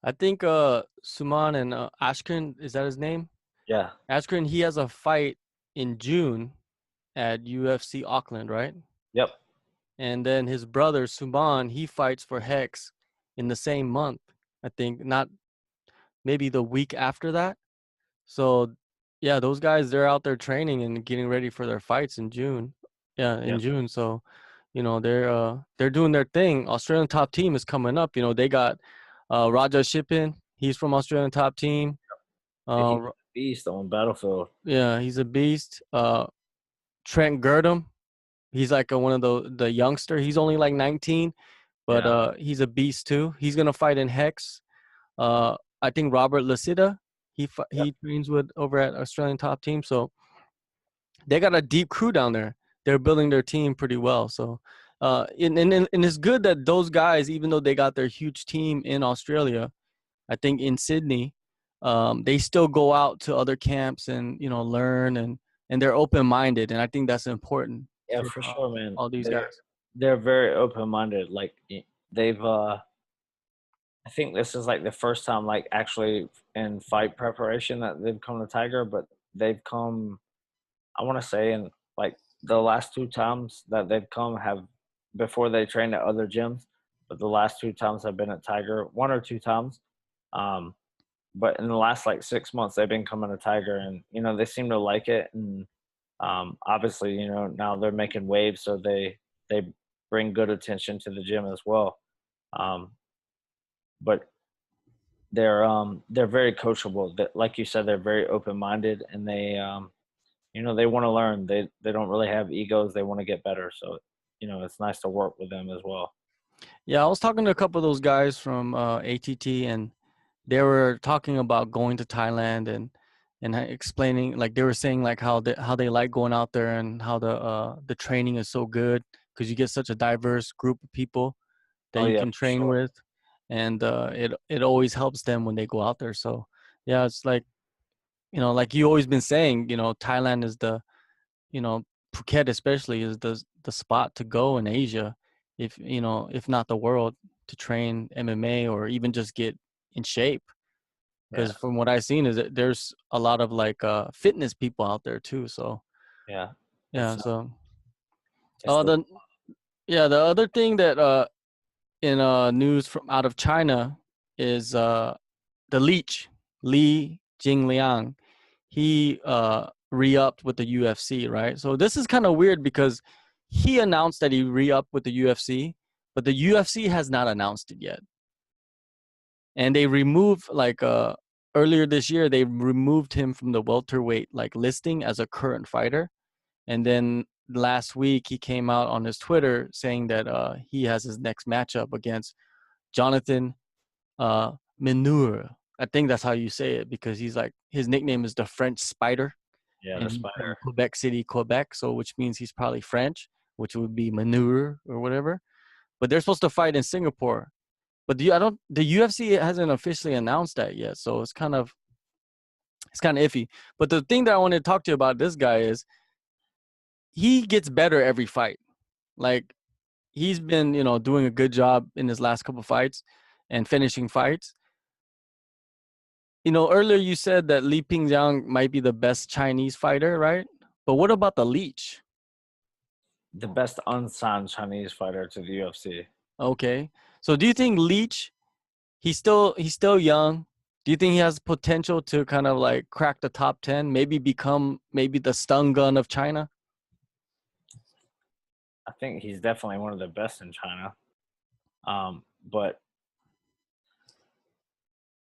I think Suman and Ashkin, is that his name? Yeah. Ashkin, he has a fight in June at UFC Auckland, right? Yep. And then his brother Suman, he fights for Hex in the same month. I think not maybe the week after that. So yeah, those guys, they're out there training and getting ready for their fights in June. Yeah, in Yep. June. So, they're doing their thing. Australian top team is coming up. They got Raja Shippin. He's from Australian top team. And he's Uh, a beast on Battlefield. yeah, he's a beast. Trent Girdham. He's like one of the youngster. He's only like 19, but Yeah. he's a beast too. He's gonna fight in Hex. I think Robert Lasita. Yep. He trains with over at Australian top team. So they got a deep crew down there. They're building their team pretty well. So, and it's good that those guys, even though they got their huge team in Australia, I think in Sydney, they still go out to other camps and learn and they're open minded, and I think that's important Yeah, for for sure, man. all these They're guys. they're very open minded. Like they've I think this is like the first time like actually in fight preparation that they've come to Tiger, but they've come, I want to say, in like the last two times that they've come have before they trained at other gyms, but the last two times have been at Tiger, one or two times. Um, but in the last like 6 months, they've been coming to Tiger, and they seem to like it. And obviously, now they're making waves, so they bring good attention to the gym as well. Um, but they're very coachable. That, like you said, they're very open minded, and they want to learn. They don't really have egos. They want to get better. So it's nice to work with them as well. Yeah, I was talking to a couple of those guys from ATT, and they were talking about going to Thailand and explaining, like they were saying like how they like going out there and how the training is so good because you get such a diverse group of people that Oh you yeah, can for train sure. with, and it always helps them when they go out there. So yeah, it's like like you always been saying, Thailand is you know Phuket especially is the spot to go in Asia, if not the world, to train MMA or even just get in shape. Yeah, Because from what I've seen is that there's a lot of like fitness people out there too. So yeah. yeah, It's so it's the the the other thing that in news from out of China is the leech Li Jingliang. He re-upped with the UFC, right? So this is kind of weird because he announced that he re-upped with the UFC, but the UFC has not announced it yet. And they removed like earlier this year they removed him from the welterweight like listing as a current fighter. And then last week he came out on his Twitter saying that he has his next matchup against Jonathan Meneur. I think that's how you say it because he's like his nickname is the French Spider, yeah, the and he's spider. from Quebec City, Quebec. So which means he's probably French, which would be Meneur or whatever. But they're supposed to fight in Singapore. But the UFC hasn't officially announced that yet, so it's kind of iffy. But the thing that I wanted to talk to you about this guy is he gets better every fight. Like he's been doing a good job in his last couple fights and finishing fights. Earlier you said that Li Pingjiang might be the best Chinese fighter, right? But what about the Leech? The best unsigned Chinese fighter to the UFC. Okay, so do you think Leech? He's still young. Do you think he has potential to kind of like crack the top 10? Maybe become maybe the stun gun of China? I think he's definitely one of the best in China. But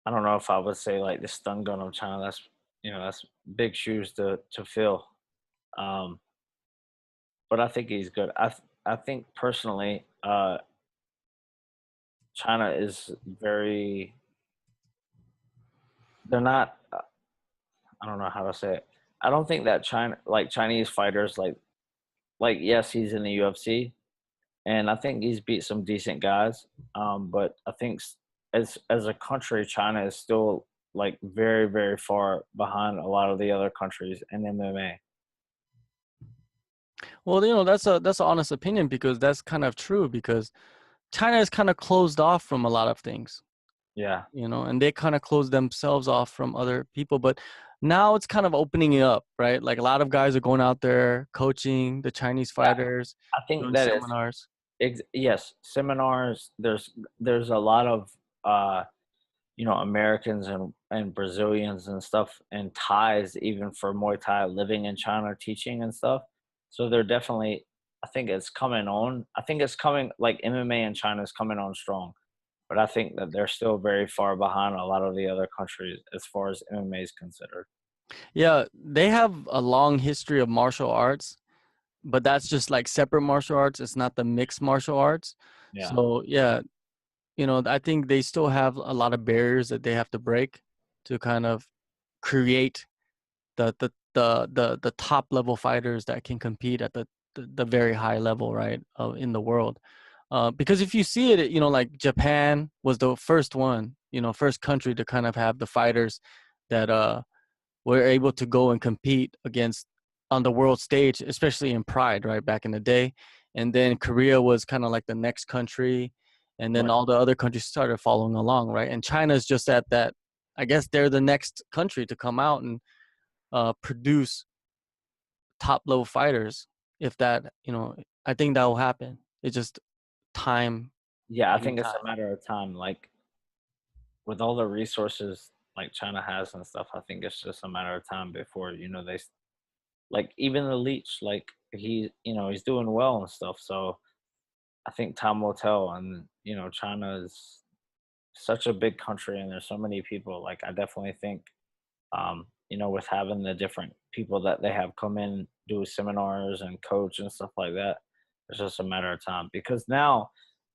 I don't know if I would say like the stun gun of China. That's big shoes to fill. Um, but I think he's good. I think personally, China is very they're not. I don't know how to say it. I don't think that Chinese fighters yes, he's in the UFC, and I think he's beat some decent guys. But I think as a country, China is still like very very far behind a lot of the other countries in MMA. Well, that's an honest opinion because that's kind of true because China is kind of closed off from a lot of things, Yeah, and they kind of closed themselves off from other people. But now it's kind of opening it up, right? Like a lot of guys are going out there coaching the Chinese yeah. fighters, I think doing that is seminars. yes, seminars. There's a lot of uh Americans and Brazilians and stuff and Thais even for Muay Thai living in China teaching and stuff. So they're definitely I think it's coming on. I think it's coming like MMA in China is coming on strong. But I think that they're still very far behind a lot of the other countries as far as MMA is considered. Yeah, they have a long history of martial arts, but that's just like separate martial arts. It's not the mixed martial arts. Yeah. So yeah, I think they still have a lot of barriers that they have to break to kind of create the top level fighters that can compete at the very high level, right, in the world. Because if you see it, like Japan was the first one, first country to kind of have the fighters that were able to go and compete against on the world stage, especially in Pride, right, back in the day. And then Korea was kind of like the next country, and then Right. all the other countries started following along, right? And China's just at that. I guess they're the next country to come out and produce top level fighters. If that, I think that will happen. It's just time, Yeah, I giving think it's a time. matter of time. Like with all the resources like China has and stuff, I think it's just a matter of time before, like even the leech, like he's doing well and stuff. So I think time will tell. And, China is such a big country and there's so many people. Like I definitely think with having the different people that they have come in, do seminars and coach and stuff like that, it's just a matter of time. Because now,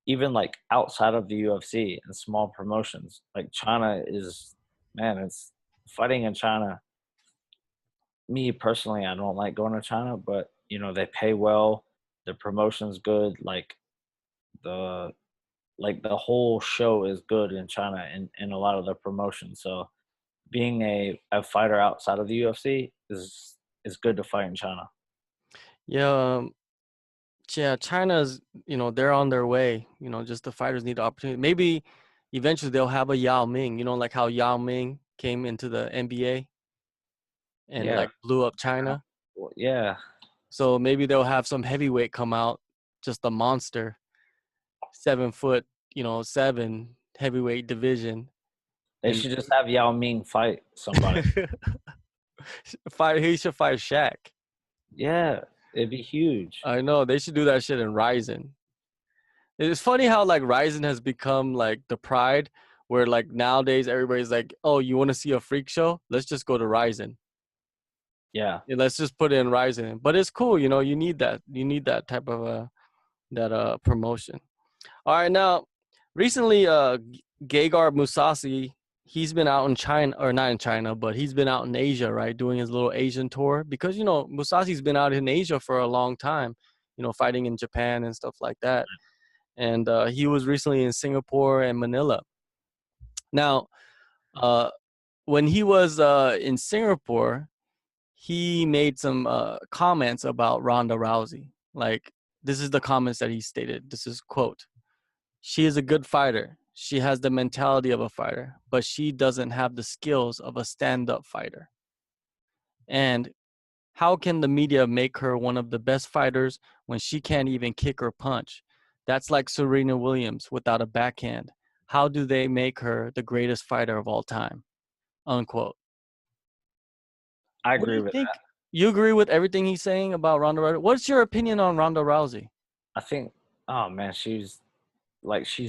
even like outside of the UFC and small promotions, like China is, man, it's fighting in China. Me personally, I don't like going to China, but they pay well, the promotion's good, the the whole show is good in China and a lot of the promotion. So being a fighter outside of the UFC is good to fight in China. Yeah, yeah. China's, they're on their way. Just the fighters need the opportunity. Maybe eventually they'll have a Yao Ming. Like how Yao Ming came into the NBA and Yeah, like blew up China. yeah. So maybe they'll have some heavyweight come out, just a monster, 7 foot, 7 heavyweight division, They and should just have Yao Ming fight somebody. fight. He should fight Shaq. Yeah, it'd be huge. I know they should do that shit in Ryzen. It's funny how like Ryzen has become like the pride, where like nowadays everybody's like, "Oh, you want to see a freak show? Let's just go to Ryzen. Yeah, Yeah, let's just put it in Ryzen." But it's cool, you need that. You need that type of that promotion. All right, now recently, Gegard Mousasi, he's been out in China, or not in China, but he's been out in Asia, right, doing his little Asian tour because Mousasi's been out in Asia for a long time, fighting in Japan and stuff like that. And he was recently in Singapore and Manila. Now, uh, when he was in Singapore, he made some comments about Ronda Rousey. Like, this is the comments that he stated. This is quote: "She is a good fighter. She has the mentality of a fighter, but she doesn't have the skills of a stand-up fighter. And how can the media make her one of the best fighters when she can't even kick or punch? That's like Serena Williams without a backhand. How do they make her the greatest fighter of all time?" Unquote. I What do agree you with think? that. You agree with everything he's saying about Ronda Rousey? What's your opinion on Ronda Rousey? I think, oh man, she's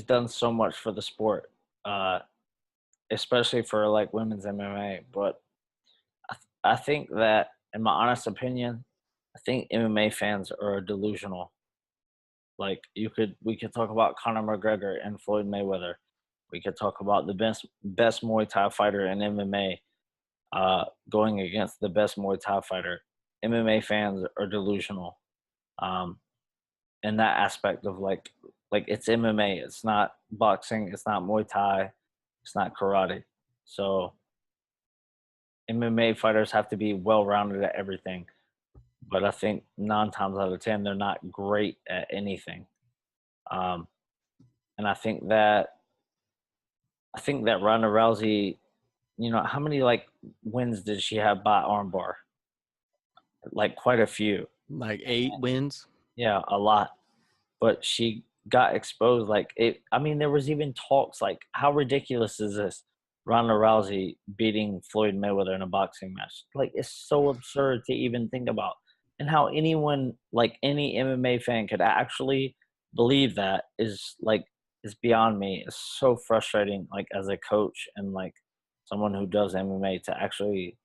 done so much for the sport, uh, especially for like women's MMA. But I think that, in my honest opinion, I think MMA fans are delusional. Like we could talk about Conor McGregor and Floyd Mayweather. We could talk about the best Muay Thai fighter in MMA going against the best Muay Thai fighter. MMA fans are delusional um, in that aspect of like it's MMA. It's not boxing. It's not Muay Thai. It's not karate. So MMA fighters have to be well rounded at everything. But I think 9 times out of 10, they're not great at anything. Um, and I think that Ronda Rousey, how many like wins did she have by armbar? Like quite a few. Like 8 wins. Yeah, a lot. But she got exposed. Like it. I mean, there was even talks like, how ridiculous is this? Ronda Rousey beating Floyd Mayweather in a boxing match. Like it's so absurd to even think about, and how anyone like any MMA fan could actually believe that is beyond me. It's so frustrating. Like as a coach and like someone who does MMA to actually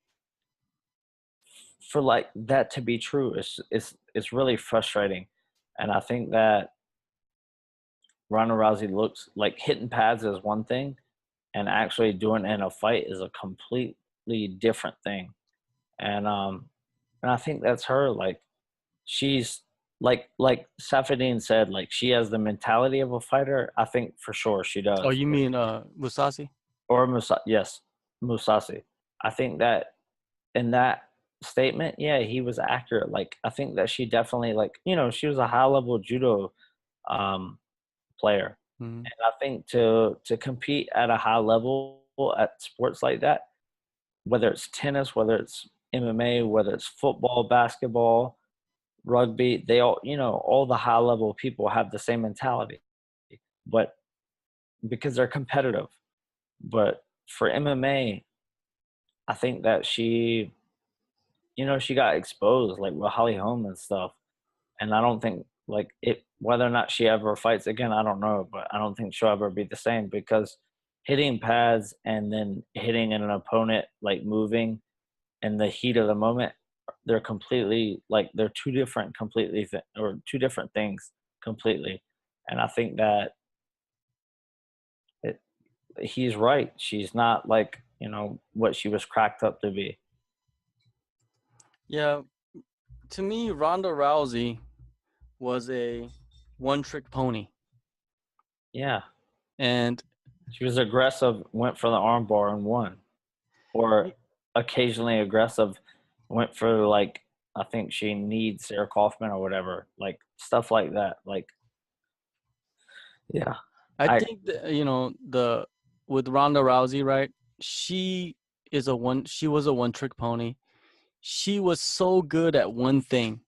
for like that to be true. It's really frustrating, and I think that Ronda Rousey looks like hitting pads is one thing, and actually doing it in a fight is a completely different thing. And I think that's her. Like she's like Safadine said, like she has the mentality of a fighter. I think for sure she Oh, does. you mean Musasi? Or yes, Musasi. I think that in that statement, yeah, he was accurate. Like I think that she definitely she was a high level judo um player. Mm-hmm. And I think to compete at a high level at sports like that, whether it's tennis, whether it's MMA, whether it's football, basketball, rugby, they all, all the high level people have the same mentality. But because they're competitive. But for MMA, I think that she got exposed like with Holly Holm and stuff. And I don't think like it whether or not she ever fights again, I don't know, but I don't think she'll ever be the same because hitting pads and then hitting an opponent like moving in the heat of the moment, they're completely like they're two different things completely. And I think that it, he's right. She's not like what she was cracked up to be. Yeah, to me, Ronda Rousey was a one-trick pony, Yeah, and she was aggressive, went for the armbar and won. Or occasionally aggressive, went for like I think she needs Sarah Kaufman or whatever, like stuff like that. Like, yeah, I I think that, the with Ronda Rousey, right? She she was a one-trick pony. She was so good at one thing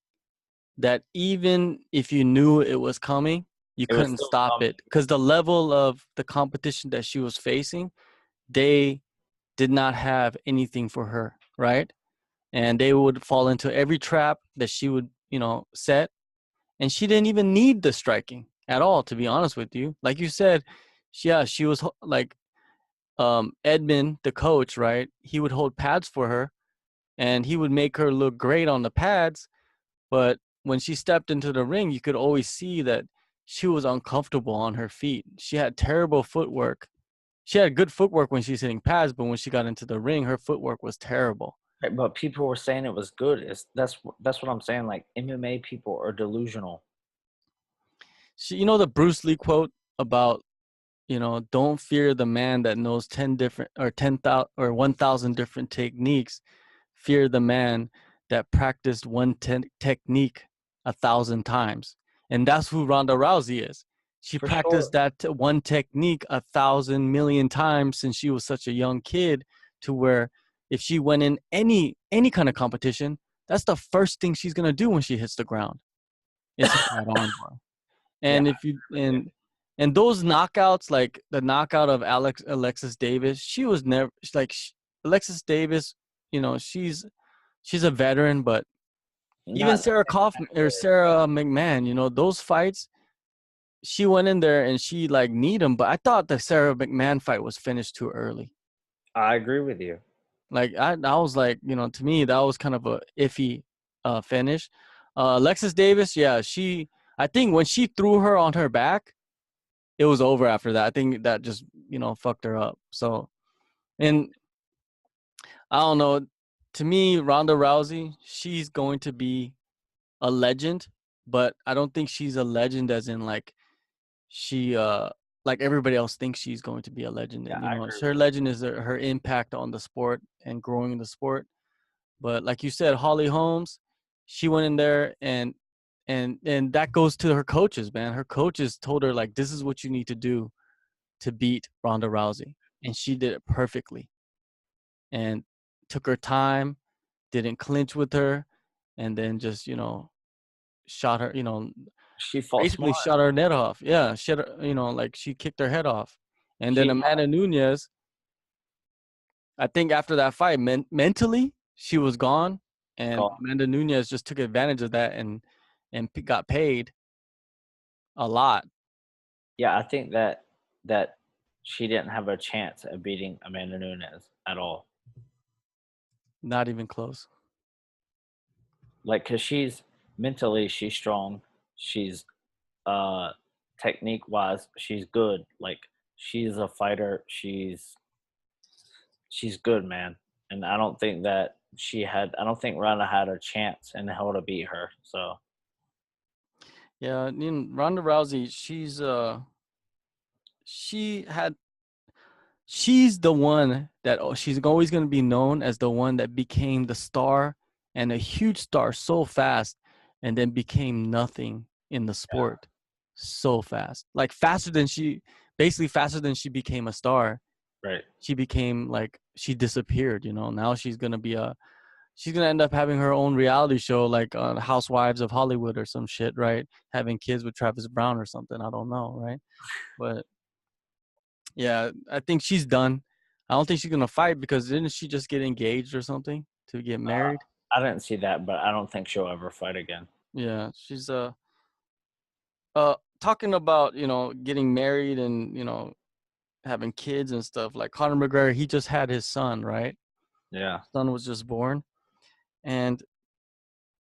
that even if you knew it was coming, you it was couldn't still stop coming it because the level of the competition that she was facing, they did not have anything for her, right? And they would fall into every trap that she would, set. And she didn't even need the striking at all, to be honest with you. Like you said, she was like Edmund, the coach, right? He would hold pads for her and he would make her look great on the pads. But when she stepped into the ring, you could always see that she was uncomfortable on her feet. She had terrible footwork. She had good footwork when she's hitting pads, but when she got into the ring, her footwork was terrible. right, but people were saying it was good. That's what I'm saying. Like MMA people are delusional. The Bruce Lee quote about, don't fear the man that knows 10 different or 10,000 or 1,000 different techniques. Fear the man that practiced one technique 1,000 times. And that's who Ronda Rousey is. She For sure. practiced that one technique 1,000 million times since she was such a young kid, to where if she went in any kind of competition, that's the first thing she's gonna do when she hits the ground is hit that armbar. Yeah, And if you and those knockouts, like the knockout of Alexis Davis, she was never like Alexis Davis. She's a veteran, but even not Sarah Kaufman or Sarah McMahon, those fights, she went in there and she like need them. But I thought the Sarah McMahon fight was finished too early. I agree with you. Like I was like, to me that was kind of a iffy finish. Alexis Davis, yeah, I think when she threw her on her back, it was over after that. I think that just fucked her up. So, and I don't know. To me, Ronda Rousey, she's going to be a legend, but I don't think she's a legend as in like she like everybody else thinks she's going to be a legend. Yeah, And I agree her with legend is her impact on the sport and growing the sport. But like you said, Holly Holmes, she went in there and that goes to her coaches, man. Her coaches told her like this is what you need to do to beat Ronda Rousey, and she did it perfectly. And took her time, didn't clinch with her, and then just shot her. She fought Basically smart. shot her head off. Yeah, shit. Like she kicked her head off. And then She Amanda Nunez, I think after that fight, mentally she was gone, and got Amanda Nunez just took advantage of that and got paid a lot. Yeah, I think that she didn't have a chance at beating Amanda Nunes at all. Not even close. Like, cause she's strong. She's uh technique wise, she's good. Like, she's a fighter. She's good, man. And I don't think Ronda had a chance in hell to beat her. So Yeah, Ronda Rousey, she had she's the one that she's always going to be known as the one that became the star and a huge star so fast and then became nothing in the sport so fast. Like faster than she became a star. right. She became like she disappeared, Now she's going to end up having her own reality show like Housewives of Hollywood or some shit, right? Having kids with Travis Brown or something, I don't know, right? But yeah, I think she's done. I don't think she's gonna fight because didn't she just get engaged or something to get married? I didn't see that, but I don't think she'll ever fight again. Yeah, she's talking about getting married and having kids and stuff. Like Conor McGregor, he just had his son, right? Yeah. His son was just born, and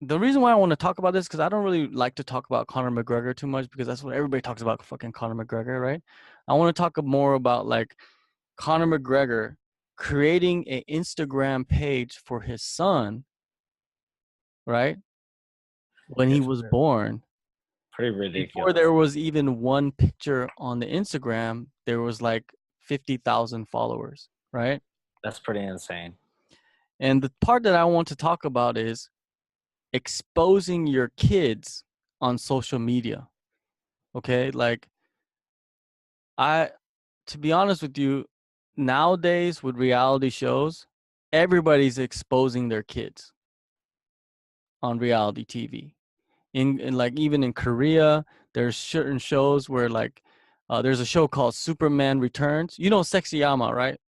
the reason why I want to talk about this because I don't really like to talk about Conor McGregor too much because that's what everybody talks about, fucking Conor McGregor, right? I want to talk more about like Conor McGregor creating an Instagram page for his son, right? When he It's was born. pretty Before there ridiculous. was even one picture on the Instagram, there was like 50,000 followers, right? That's pretty insane. And the part that I want to talk about is exposing your kids on social media. Okay? Like I to be honest with you, nowadays with reality shows, everybody's exposing their kids on reality TV. In like even in Korea, there's certain shows where like there's a show called Superman Returns. You know Sexyama, right?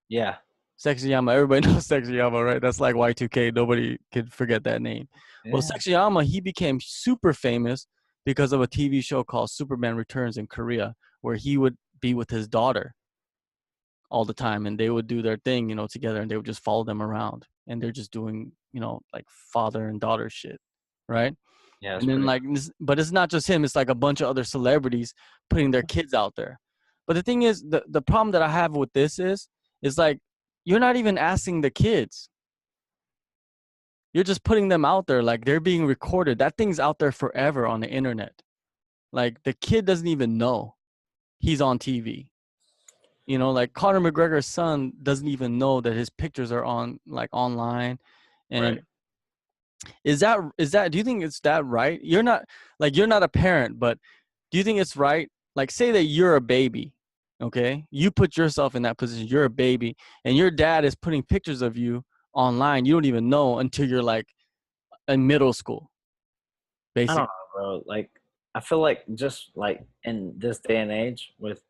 Yeah. Sexyama, everybody knows Sexyama, right? That's like Y2K. Nobody can forget that name. Well, Yeah. Sexyama, he became super famous because of a TV show called Superman Returns in Korea, where he would be with his daughter all the time and they would do their thing, together and they would just follow them around and they're just doing, like father and daughter shit, right? Yeah, it's And then pretty like but it's not just him, it's like a bunch of other celebrities putting their kids out there. But the thing is the problem that I have with this is like you're not even asking the kids. You're just putting them out there like they're being recorded. That thing's out there forever on the internet. Like the kid doesn't even know he's on TV. Like Conor McGregor's son doesn't even know that his pictures are on like online. And right. do you think it's that right? You're not a parent, but do you think it's right? Like say that you're a baby, okay? You put yourself in that position. You're a baby and your dad is putting pictures of you online. You don't even know until you're like in middle school, I don't basically. know, bro. Like, I feel like just like in this day and age with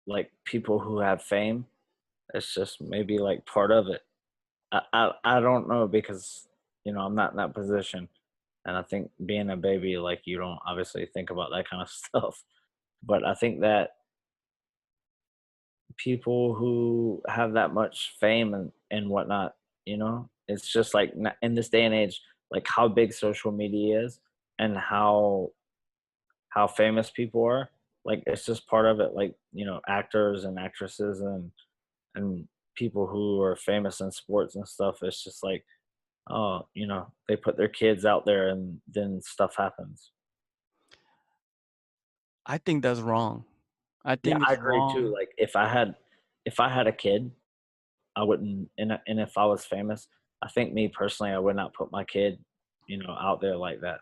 like people who have fame, it's just maybe like part of it. I don't know because I'm not in that position, and I think being a baby, like you don't obviously think about that kind of stuff. But I think that people who have that much fame and whatnot, it's just like in this day and age, like how big social media is and how famous people are. like it's just part of it. Like, actors and actresses and people who are famous in sports and stuff. It's just like, oh, they put their kids out there and then stuff happens. I think that's wrong. I Yeah, think I it's agree too. wrong. Like if I had a kid, I wouldn't, and if I was famous, I think me personally, I would not put my kid, out there like that,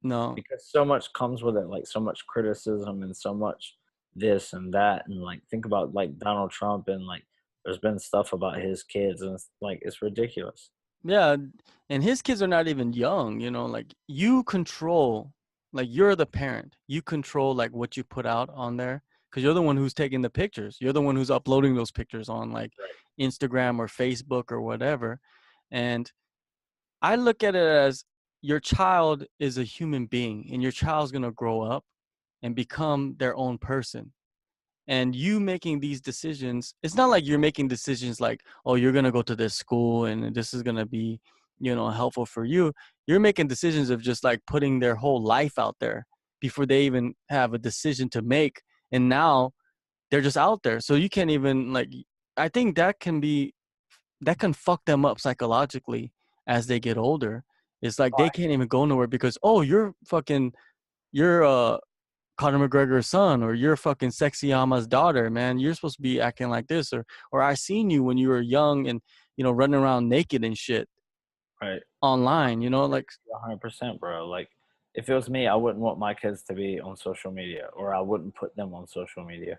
No. because so much comes with it, like so much criticism and so much this and that, and like think about like Donald Trump and like there's been stuff about his kids and it's, like it's ridiculous. Yeah, and his kids are not even young, like you control, like you're the parent. You control like what you put out on there because you're the one who's taking the pictures. You're the one who's uploading those pictures on like Right. Instagram or Facebook or whatever. And I look at it as your child is a human being and your child's going to grow up and become their own person. And you making these decisions, it's not like you're making decisions like, oh, you're going to go to this school and this is going to be, helpful for you. You're making decisions of just like putting their whole life out there before they even have a decision to make. And now they're just out there. So you can't even like, I think that can fuck them up psychologically as they get older. It's like they can't even go nowhere because, oh, you're Conor McGregor's son, or you're fucking Sexy Yama's daughter, man. You're supposed to be acting like this, or I seen you when you were young and running around naked and shit Right. online. Agree Like, with you 100%, bro. Like, if it was me, I wouldn't want my kids to be on social media, or I wouldn't put them on social media.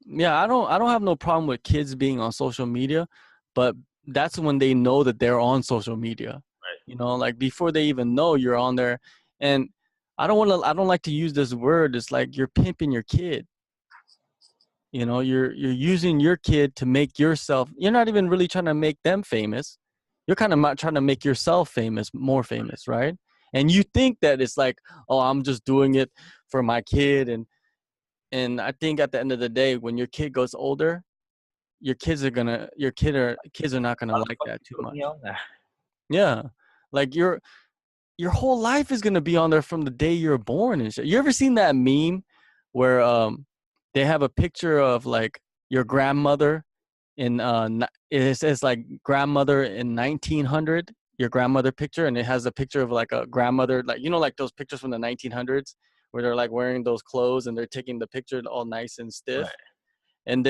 yeah, I don't have no problem with kids being on social media, but that's when they know that they're on social media. Right. Like before they even know you're on there, and I don't like to use this word. It's like you're pimping your kid. You're using your kid to make yourself. You're not even really trying to make them famous. You're kind of trying to make yourself famous, more famous, right? And you think that it's like, oh, I'm just doing it for my kid, and I think at the end of the day, when your kid goes older, kids are not gonna Why the like fuck that you too put me much. on there? Yeah, like your whole life is gonna be on there from the day you're born and shit. You ever seen that meme where they have a picture of like your grandmother in it says like grandmother in 1900, your grandmother picture, and it has a picture of like a grandmother, like like those pictures from the 1900s where they're like wearing those clothes and they're taking the picture all nice and stiff, Right. and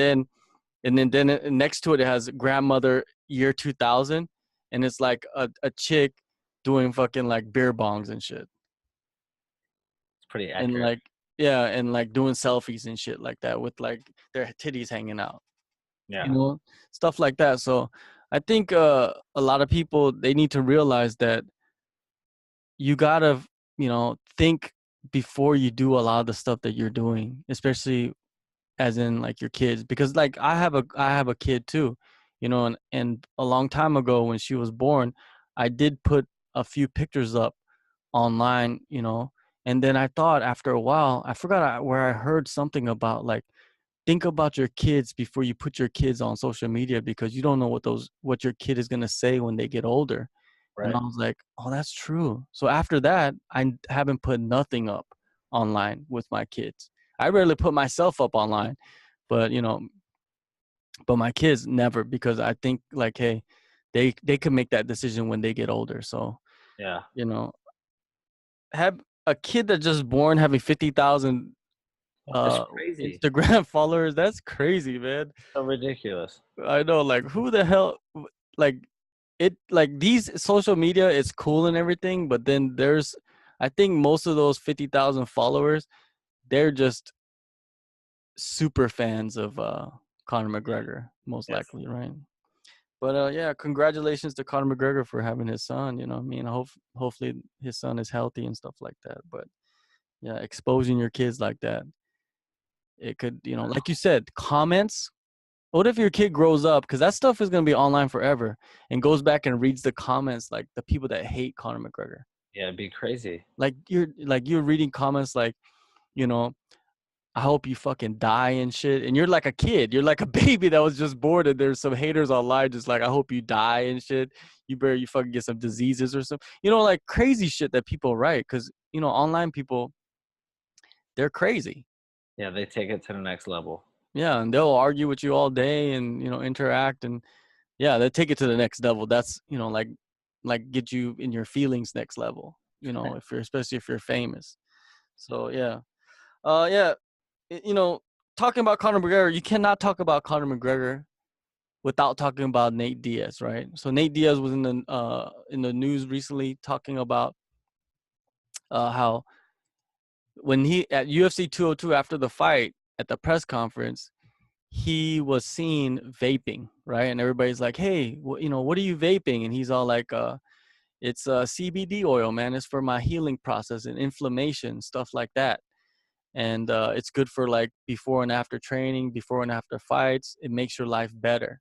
next to it, it has grandmother year 2000, and it's like a chick doing fucking like beer bongs and shit, It's pretty and accurate. like yeah, and like doing selfies and shit like that with like their titties hanging out, you Yeah. know, stuff like that. So I think a lot of people, they need to realize that you gotta think before you do a lot of the stuff that you're doing, especially as in like your kids, because like I have a kid too, and a long time ago when she was born, I did put a few pictures up online, and then I thought after a while, I forgot where I heard something about like, think about your kids before you put your kids on social media, because you don't know what your kid is going to say when they get older. And I Right. was like, oh, that's true. So after that, I haven't put nothing up online with my kids. I rarely put myself up online, but but my kids never, because I think like, hey, they could make that decision when they get older. So, Yeah. you know, have a kid that just born having 50,000 It's uh crazy. Instagram followers, that's crazy, man. So ridiculous. I know, like, who the hell, like, like these social media is cool and everything, but then I think most of those 50,000 followers, they're just super fans of Conor McGregor, most Yes. likely, right? But yeah, congratulations to Conor McGregor for having his son. I mean, hopefully his son is healthy and stuff like that. But yeah, exposing your kids like that, it could, like you said, comments. What if your kid grows up, because that stuff is gonna be online forever, and goes back and reads the comments, like the people that hate Conor McGregor. Yeah, it'd be crazy. You're reading comments like, you know, I hope you fucking die and shit. And you're like a kid. You're like a baby that was just born, and there's some haters online just like, I hope you die and shit. You fucking get some diseases or something. Like crazy shit that people write, because online people, they're crazy. Yeah, they take it to the next level. Yeah, and they'll argue with you all day and interact, and yeah, they take it to the next level. That's like get you in your feelings next level. If you're especially if you're famous. So yeah, yeah, y- you know, talking about Conor McGregor, you cannot talk about Conor McGregor without talking about Nate Diaz, right? So Nate Diaz was in the news recently talking about how when he at UFC 202 after the fight at the press conference, he was seen vaping, right? And everybody's like, "Hey, what are you vaping?" And he's all like, it's CBD oil, man. It's for my healing process and inflammation, stuff like that. And it's good for like before and after training, before and after fights. It makes your life better."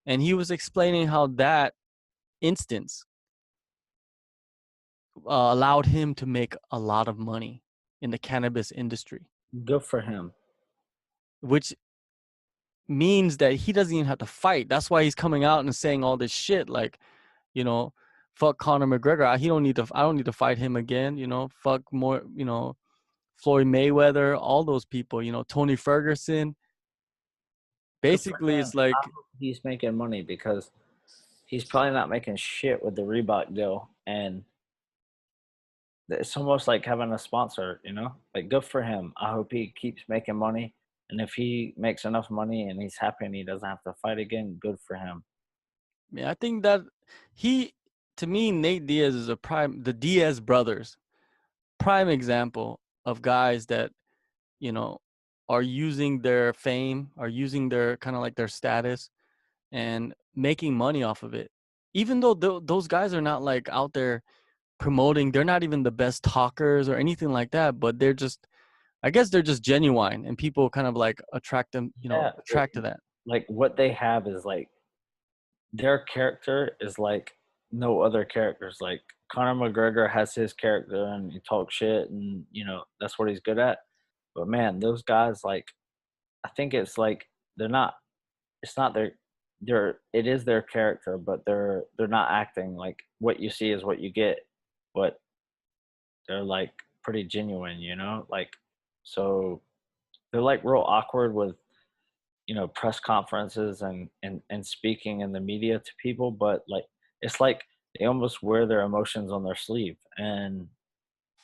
And he was explaining how that instance allowed him to make a lot of money in the cannabis industry, Good for him. which means that he doesn't even have to fight. That's why he's coming out and saying all this shit like, you know, fuck Conor McGregor. He don't need to. I don't need to fight him again. Fuck more. Floyd Mayweather, all those people. Tony Ferguson. Good for Basically, him. it's I like, hope he's making money because he's probably not making shit with the Reebok deal, and it's almost like having a sponsor, you know? Like, good for him. I hope he keeps making money, and if he makes enough money and he's happy and he doesn't have to fight again, good for him. man, I think that he, to me, Nate Diaz is the Diaz brothers, prime example of guys that you know are using their fame, are using their kind of like their status and making money off of it. Even though those guys are not like out there promoting, they're not even the best talkers or anything like that, but they're just, I guess they're just genuine and people kind of like attract them, Yeah, attract to that. like what they have is like their character is like no other characters. Like Conor McGregor has his character and he talks shit and that's what he's good at. But man, those guys like I think it's like they're not it's not their it is their character, but they're not acting like what you see is what you get. But they're like pretty genuine, Like so they're like real awkward with press conferences and speaking in the media to people, but like it's like they almost wear their emotions on their sleeve, and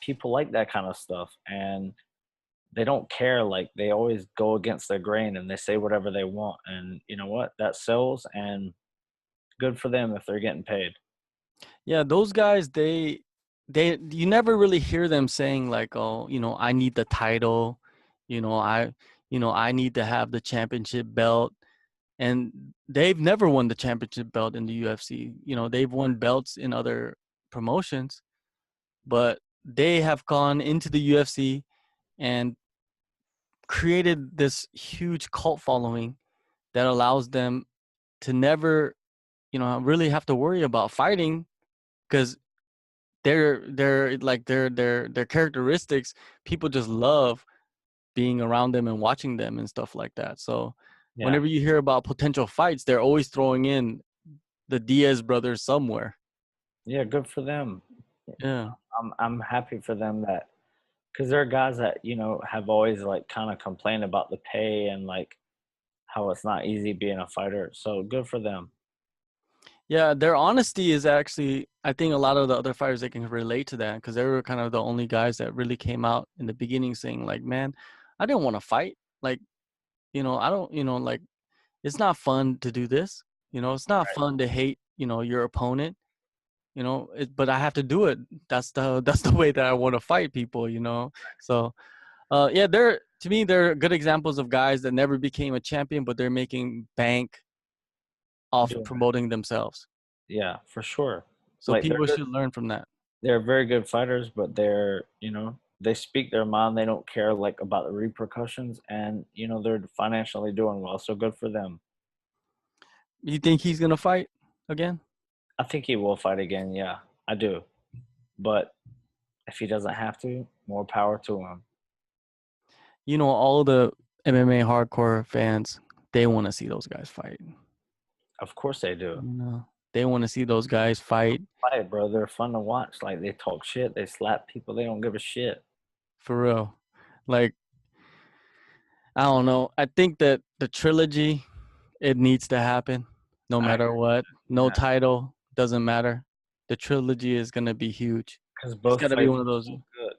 people like that kind of stuff, and they don't care. Like they always go against their grain and they say whatever they want, and you know what, that sells, and good for them if they're getting paid. Yeah, those guys, they you never really hear them saying like, "Oh, I need the title, I I need to have the championship belt." And they've never won the championship belt in the UFC. They've won belts in other promotions, but they have gone into the UFC and created this huge cult following that allows them to never, really have to worry about fighting because they're like their characteristics. People just love being around them and watching them and stuff like that. So Yeah, whenever you hear about potential fights, they're always throwing in the Diaz brothers somewhere. yeah, good for them. Yeah. I'm happy for them that because there are guys that have always like kind of complained about the pay and like how it's not easy being a fighter. So good for them. Yeah, their honesty is actually, I think a lot of the other fighters they can relate to that because they were kind of the only guys that really came out in the beginning saying like, man, I didn't want to fight. Like, I don't, like it's not fun to do this. It's not fun to hate, your opponent. But I have to do it. That's the way that I want to fight people. So yeah, they're to me they're good examples of guys that never became a champion, but they're making bank off Doing it. promoting themselves. Yeah, for sure. So Like people should learn from that. they're very good fighters, but they speak their mind. They don't care like about the repercussions, and they're financially doing well. So good for them. You think he's gonna fight again? I think he will fight again. Yeah, I do. But if he doesn't have to, more power to him. All the MMA hardcore fans, they want to see those guys fight. Of course they do. They want to see those guys fight Fight, bro. They're fun to watch. Like they talk shit, they slap people, they don't give a shit. for real. Like I don't know. I think that the trilogy, it needs to happen no I matter agree. what. No Yeah, title, doesn't matter. The trilogy is going to be huge. because It's both got to be fights one of were those. so good.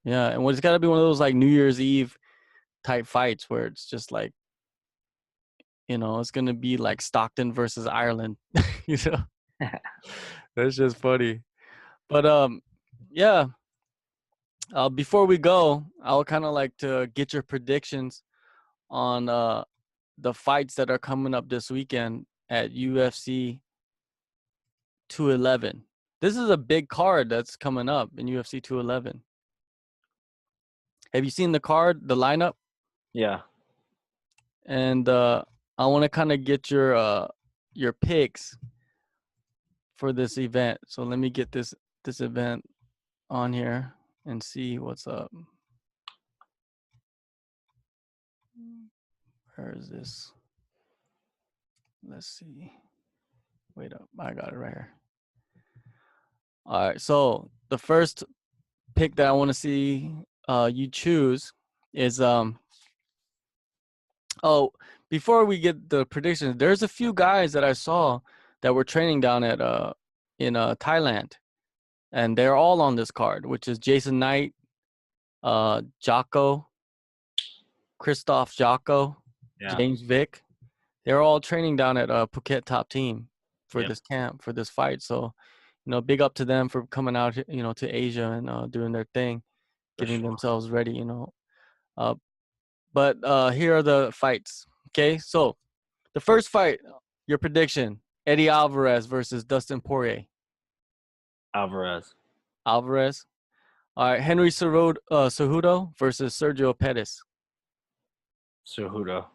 Yeah. And it's got to be one of those like New Year's Eve type fights where it's just like, it's going to be like Stockton versus Ireland. you know, that's just funny. But, yeah. Before we go, I would kind of like to get your predictions on the fights that are coming up this weekend at UFC 211. This is a big card that's coming up in UFC 211. Have you seen the card, the lineup? Yeah, And I want to kind of get your picks for this event. So let me get this event on here and see what's up. Where is this? Let's see. Wait up. I got it right here. All right. So the first pick that I want to see you choose is oh, before we get the predictions, there's a few guys that I saw that were training down at in Thailand, and they're all on this card, which is Jason Knight, Jocko, Christoph Jocko, yeah, James Vick. They're all training down at Phuket Top Team for yep, this camp for this fight. So, big up to them for coming out, to Asia and doing their thing, for getting sure. themselves ready. Uh, but here are the fights. Okay, so the first fight, your prediction: Eddie Alvarez versus Dustin Poirier. Alvarez, Alvarez. All right, Henry Cejudo versus Sergio Pettis. Cejudo,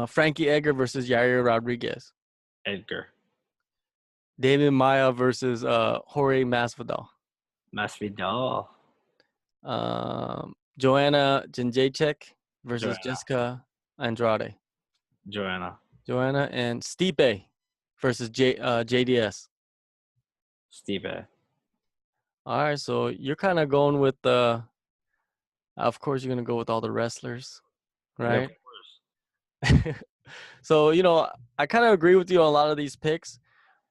Frankie Edgar versus Yair Rodriguez. Edgar, David Maya versus Jorge Masvidal. Masvidal, Joanna Jędrzejczyk versus Joanna, Jessica Andrade. Joanna, Joanna and Stipe versus JDS. Stipe. All right, so you're kind of going with the. Of course, you're gonna go with all the wrestlers, Yeah, of right? course. So I kind of agree with you on a lot of these picks,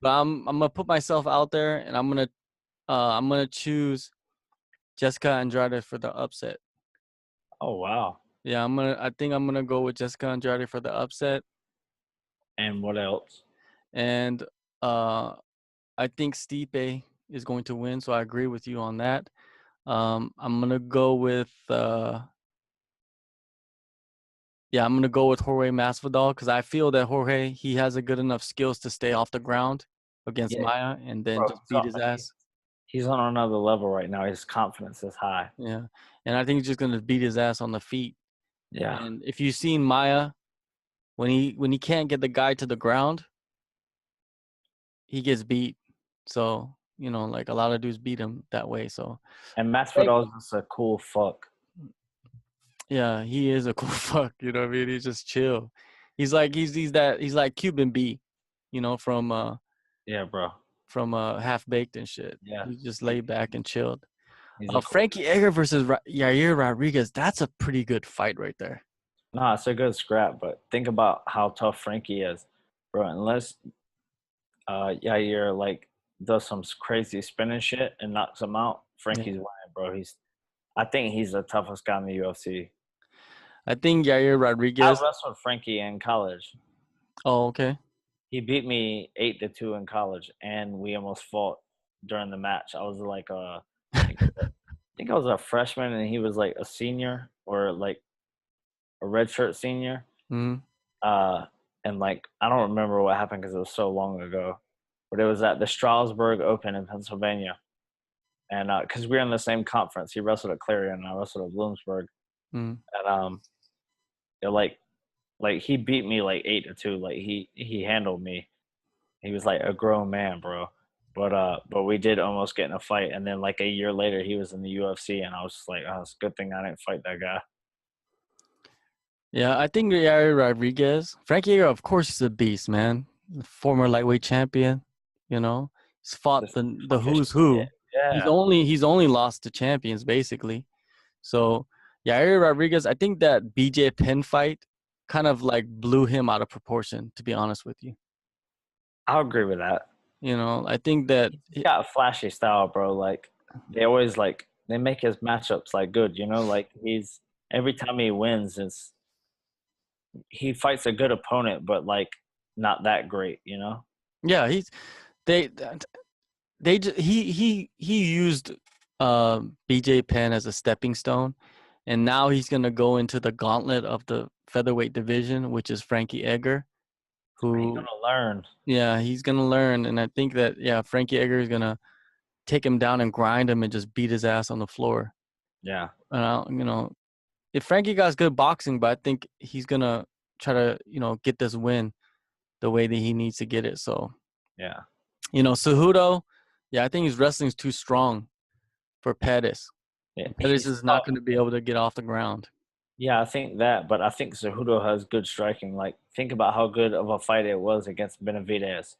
but I'm gonna put myself out there and I'm gonna choose Jessica Andrade for the upset. Oh wow. Yeah, I think I'm gonna go with Jessica Andrade for the upset, And what else? and uh, I think Stipe is going to win. So I agree with you on that. I'm gonna go with I'm gonna go with Jorge Masvidal because I feel that Jorge he has a good enough skills to stay off the ground against Yeah, Maya and then bro. just beat his ass. He's on another level right now. His confidence is high. Yeah, and I think he's just gonna beat his ass on the feet. Yeah. And if you've seen Maya, when he can't get the guy to the ground, he gets beat. So like a lot of dudes beat him that way. So And Frank, Masvidal is just a cool fuck. yeah, he is a cool fuck. You know what I mean? He's just chill. He's like Cuban B, from Yeah, bro. Half Baked and shit. Yeah. He just He, laid back and chilled. he's a cool. Frankie Edgar versus Yair Rodriguez. That's a pretty good fight right there. Nah, it's a good scrap, but think about how tough Frankie is, bro. Unless Yair like does some crazy spinning shit and knocks him out, Yeah, Frankie's winning, bro. I think he's the toughest guy in the UFC. I think Yair I Rodriguez. wrestled Frankie in college. Oh, okay. He beat me 8-2 in college, and we almost fought during the match. I was like, I think I was a freshman, and he was like a senior or like a redshirt senior. Mhm. Uh, and like I don't remember what happened because it was so long ago, but it was at the Strasbourg Open in Pennsylvania, and because we were in the same conference, he wrestled at Clarion, and I wrestled at Bloomsburg, Mhm. and it, like he beat me like 8-2. Like he handled me. He was like a grown man, bro. But we did almost get in a fight, and then like a year later, he was in the UFC, and I was just like, oh, it's a good thing I didn't fight that guy. Yeah, I think Yair Rodriguez. Frankie Edgar, of course, he's a beast, man. Former lightweight champion. He's fought This the fucking who's shit. who. He's Yeah, only he's only lost to champions basically. So Yair Rodriguez, I think that BJ Penn fight kind of like blew him out of proportion, to be honest with you. I'll agree with that. I think that He's got a flashy style, bro. Like they always like they make his matchups like good, you know. Like he's every time he wins, he fights a good opponent, but like not that great, you know. yeah, they he used BJ Penn as a stepping stone, and now he's gonna go into the gauntlet of the featherweight division, which is Frankie Edgar, He's who gonna learn. yeah, he's gonna learn, and I think that yeah, Frankie Edgar is gonna take him down and grind him and just beat his ass on the floor. Yeah, And if Frankie got good boxing, but I think he's gonna try to get this win the way that he needs to get it. So yeah, Cejudo, yeah, I think his wrestling's too strong for Pettis. yeah. And Pettis He's is not tough. going to be able to get off the ground. Yeah, I think that, but I think Cejudo has good striking. Like, think about how good of a fight it was against Benavidez,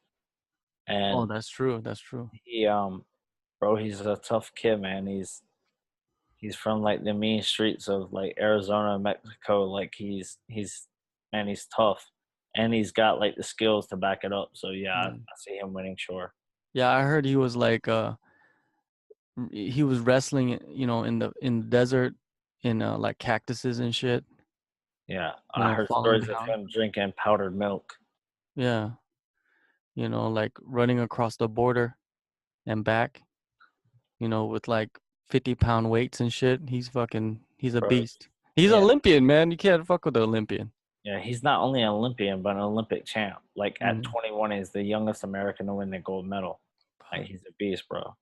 Oh, and that's true. That's true. he, bro, he's a tough kid, man. He's from like the mean streets of like Arizona, Mexico. Like man, he's tough, and he's got like the skills to back it up. So yeah, Yeah. I see him winning. Sure. Yeah, I heard he was like he was wrestling, in the desert in like cactuses and shit, Yeah, I heard falling stories of down. him drinking powdered milk. Yeah, like running across the border and back, with like 50-pound weights and shit. He's a Bro, beast. He's yeah, Olympian, man. You can't fuck with the Olympian. yeah. He's not only an Olympian, but an Olympic champ. Like at Mhm. 21, he's the youngest American to win the gold medal. Like he's a beast, bro.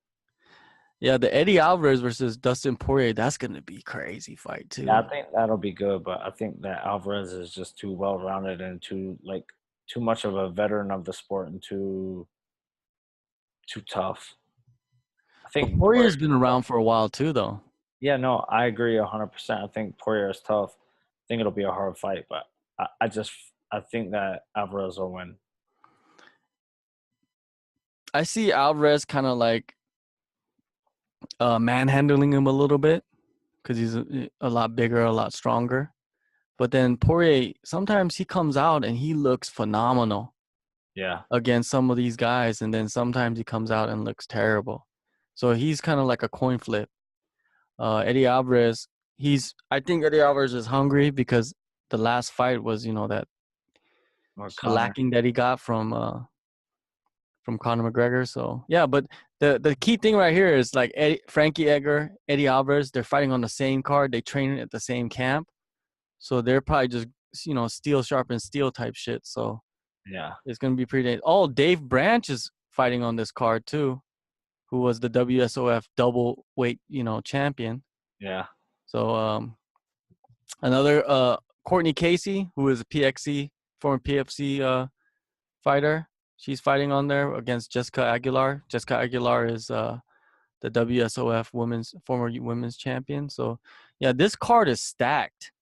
Yeah, the Eddie Alvarez versus Dustin Poirier, that's gonna be crazy fight Yeah, too. I think that'll be good, but I think that Alvarez is just too well rounded and too much of a veteran of the sport and too tough. I But think Poirier Poirier's is been around tough. for a while too, though. Yeah, no, I agree 100%. I think Poirier is tough. I think it'll be a hard fight, but I think that Alvarez will win. I see Alvarez kind of like manhandling him a little bit because he's a lot bigger, a lot stronger. But then Poirier, sometimes he comes out and he looks phenomenal Yeah, against some of these guys, and then sometimes he comes out and looks terrible. So he's kind of like a coin flip. Eddie Alvarez, I think Eddie Alvarez is hungry because the last fight was, that or Connor. shellacking that he got from Conor McGregor. So yeah, but the key thing right here is like Frankie Edgar, Eddie Alvarez, they're fighting on the same card. They train at the same camp, so they're probably just steel sharpen steel type shit. So Yeah, it's gonna be pretty. Oh, Dave Branch is fighting on this card too, who was the WSOF double weight champion. yeah, So another Courtney Casey, who is a PXC former PFC fighter. She's fighting on there against Jessica Aguilar. Jessica Aguilar is the WSOF former women's champion. So yeah, this card is stacked.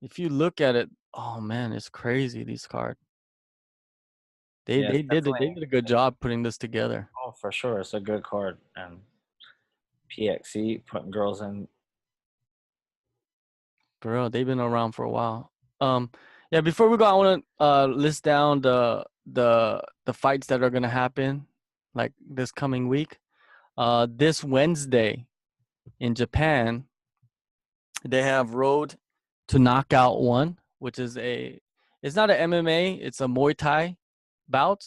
If you look at it, oh man, it's crazy. This card. They yeah. It's they did it. They definitely did a good job putting this together. oh for sure. It's a good card and PXC putting girls in. For real, they've been around for a while. Yeah. Before we go, I want to list down the fights that are gonna happen like this coming week. This Wednesday in Japan, they have Road to Knockout One, which is it's not an MMA, it's a Muay Thai bout.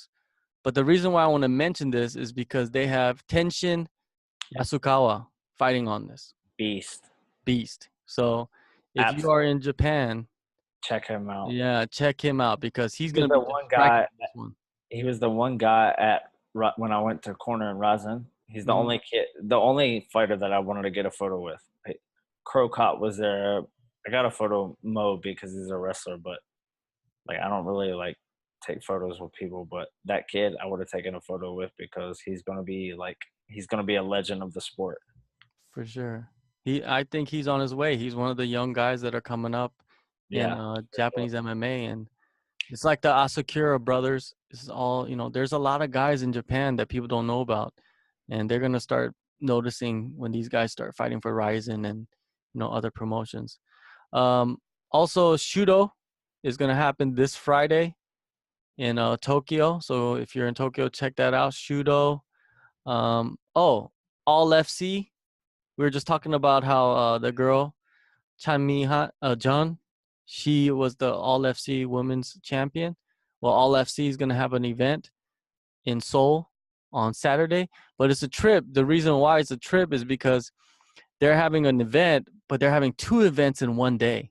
But the reason why I want to mention this is because they have Tenshin Yasukawa fighting on this Beast. beast. So if you are Absolutely. in Japan, Check him out. yeah, check him out because he's He was gonna the be one striking guy. this one. He was the one guy when I went to corner in Rosin. He's the Mhm. only kid, the only fighter that I wanted to get a photo with. Crow Cop was there. I got a photo Mo because he's a wrestler, but like I don't really like take photos with people. But that kid, I would have taken a photo with because he's gonna be a legend of the sport. For sure. I think he's on his way. He's one of the young guys that are coming up in Yeah, for sure. Japanese MMA, and it's like the Asakura brothers. This is all, there's a lot of guys in Japan that people don't know about, and they're gonna start noticing when these guys start fighting for Ryzen and other promotions. Also, Shudo is going to happen this Friday in Tokyo. So if you're in Tokyo, check that out. Shudo. All FC. We were just talking about how the girl John, she was the All FC Women's Champion. Well, All FC is going to have an event in Seoul on Saturday, but it's a trip. The reason why it's a trip is because they're having an event, but they're having two events in one day.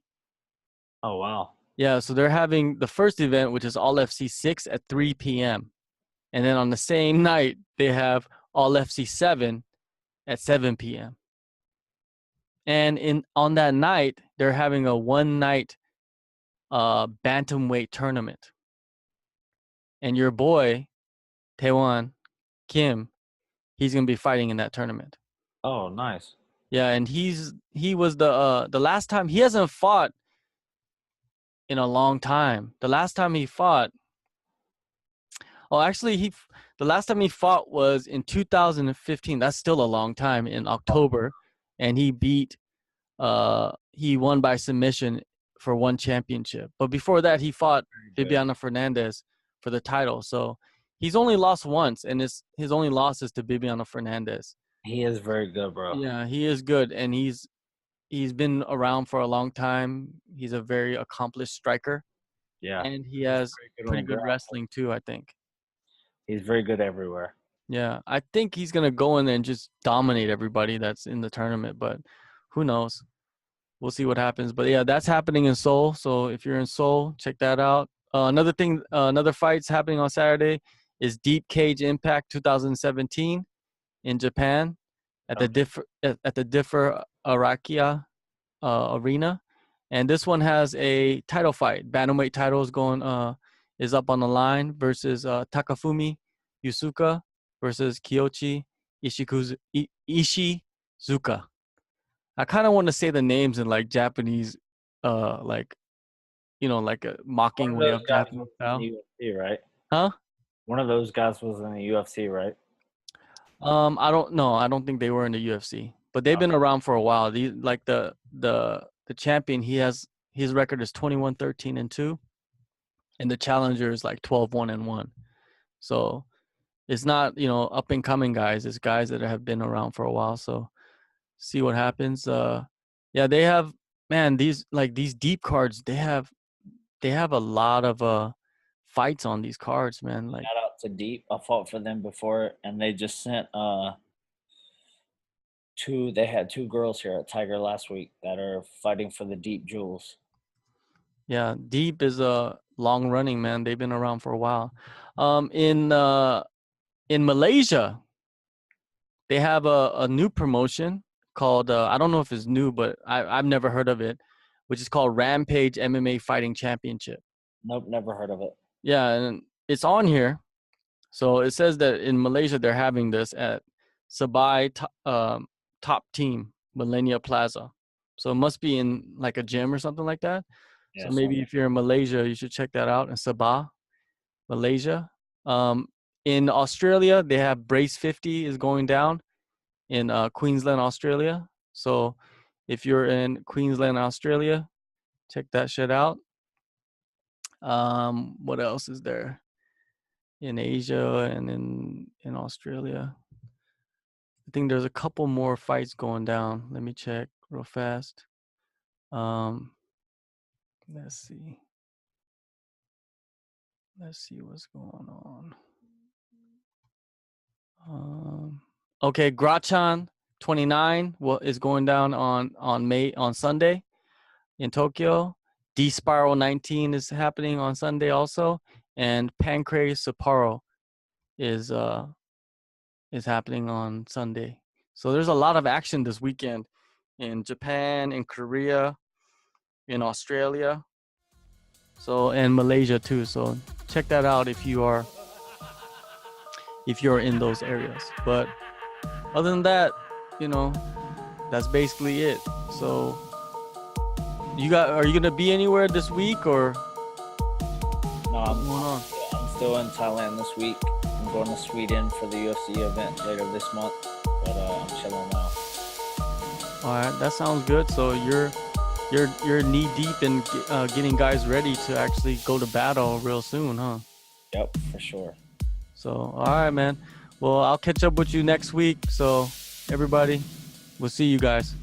Oh, wow. Yeah, so they're having the first event, which is All FC 6 at 3 p.m. And then on the same night, they have All FC 7 at 7 p.m. And on that night, they're having a one-night bantamweight tournament. And your boy, Taewon Kim, he's going to be fighting in that tournament. Oh, nice. Yeah, and he was the last time he hasn't fought in a long time. The last time he fought, the last time he fought was in 2015. That's still a long time, in October, and he won by submission for one championship. But before that, he fought Bibiana Fernandez for the title. So he's only lost once, and his only loss is to Bibiana Fernandez. He is very good, bro. Yeah, he is good, and he's been around for a long time. He's a very accomplished striker. Yeah. And he has pretty good wrestling too, I think. He's very good everywhere. Yeah, I think he's going to go in there and just dominate everybody that's in the tournament, but who knows? We'll see what happens. But yeah, that's happening in Seoul. So if you're in Seoul, check that out. Another fight's happening on Saturday is Deep Cage Impact 2017 in Japan at the Differ Arakia Arena. And this one has a title fight. Bantamweight title is up on the line versus Takafumi Yusuka versus Kiyoshi Ishizuka. I kind of want to say the names in like Japanese, like a mocking way of Japanese style. UFC, right? Huh? One of those guys was in the UFC, right? I don't know. I don't think they were in the UFC, but they've been around for a while. The champion, his record is 21-13-2, and the challenger is like 12-1-1. So it's not up and coming guys. It's guys that have been around for a while. So see what happens. Yeah, they have these deep cards. They have a lot of fights on these cards, man. Like, shout out to Deep. I fought for them before, and they just sent they had two girls here at Tiger last week that are fighting for the Deep Jewels. Yeah, Deep is a long running, man. They've been around for a while. In Malaysia, they have a new promotion called I don't know if it's new, but I've never heard of it, which is called Rampage MMA Fighting Championship. Nope, never heard of it. Yeah, and it's on here. So it says that in Malaysia they're having this at Sabai Top Team Millennia Plaza. So it must be in like a gym or something like that. Yeah, so maybe if you're in Malaysia, you should check that out in Sabah, Malaysia. In Australia, they have Brace 50 is going down in Queensland, Australia. So if you're in Queensland, Australia, check that shit out. What else is there in Asia and in Australia? I think there's a couple more fights going down. Let me check real fast. Let's see. Let's see what's going on. Okay, Grachan 29 is going down on Sunday in Tokyo. D Spiral 19 is happening on Sunday also, and Pancrase Sapporo is happening on Sunday. So there's a lot of action this weekend in Japan, in Korea, in Australia, and Malaysia too. So check that out if you're in those areas. But other than that, that's basically it. So are you gonna be anywhere this week or? No, I'm still in Thailand this week. I'm going to Sweden for the UFC event later this month, but I'm chilling now. All right, that sounds good. So you're knee deep in getting guys ready to actually go to battle real soon, huh? Yep, for sure. So all right, man. Well, I'll catch up with you next week. So everybody, we'll see you guys.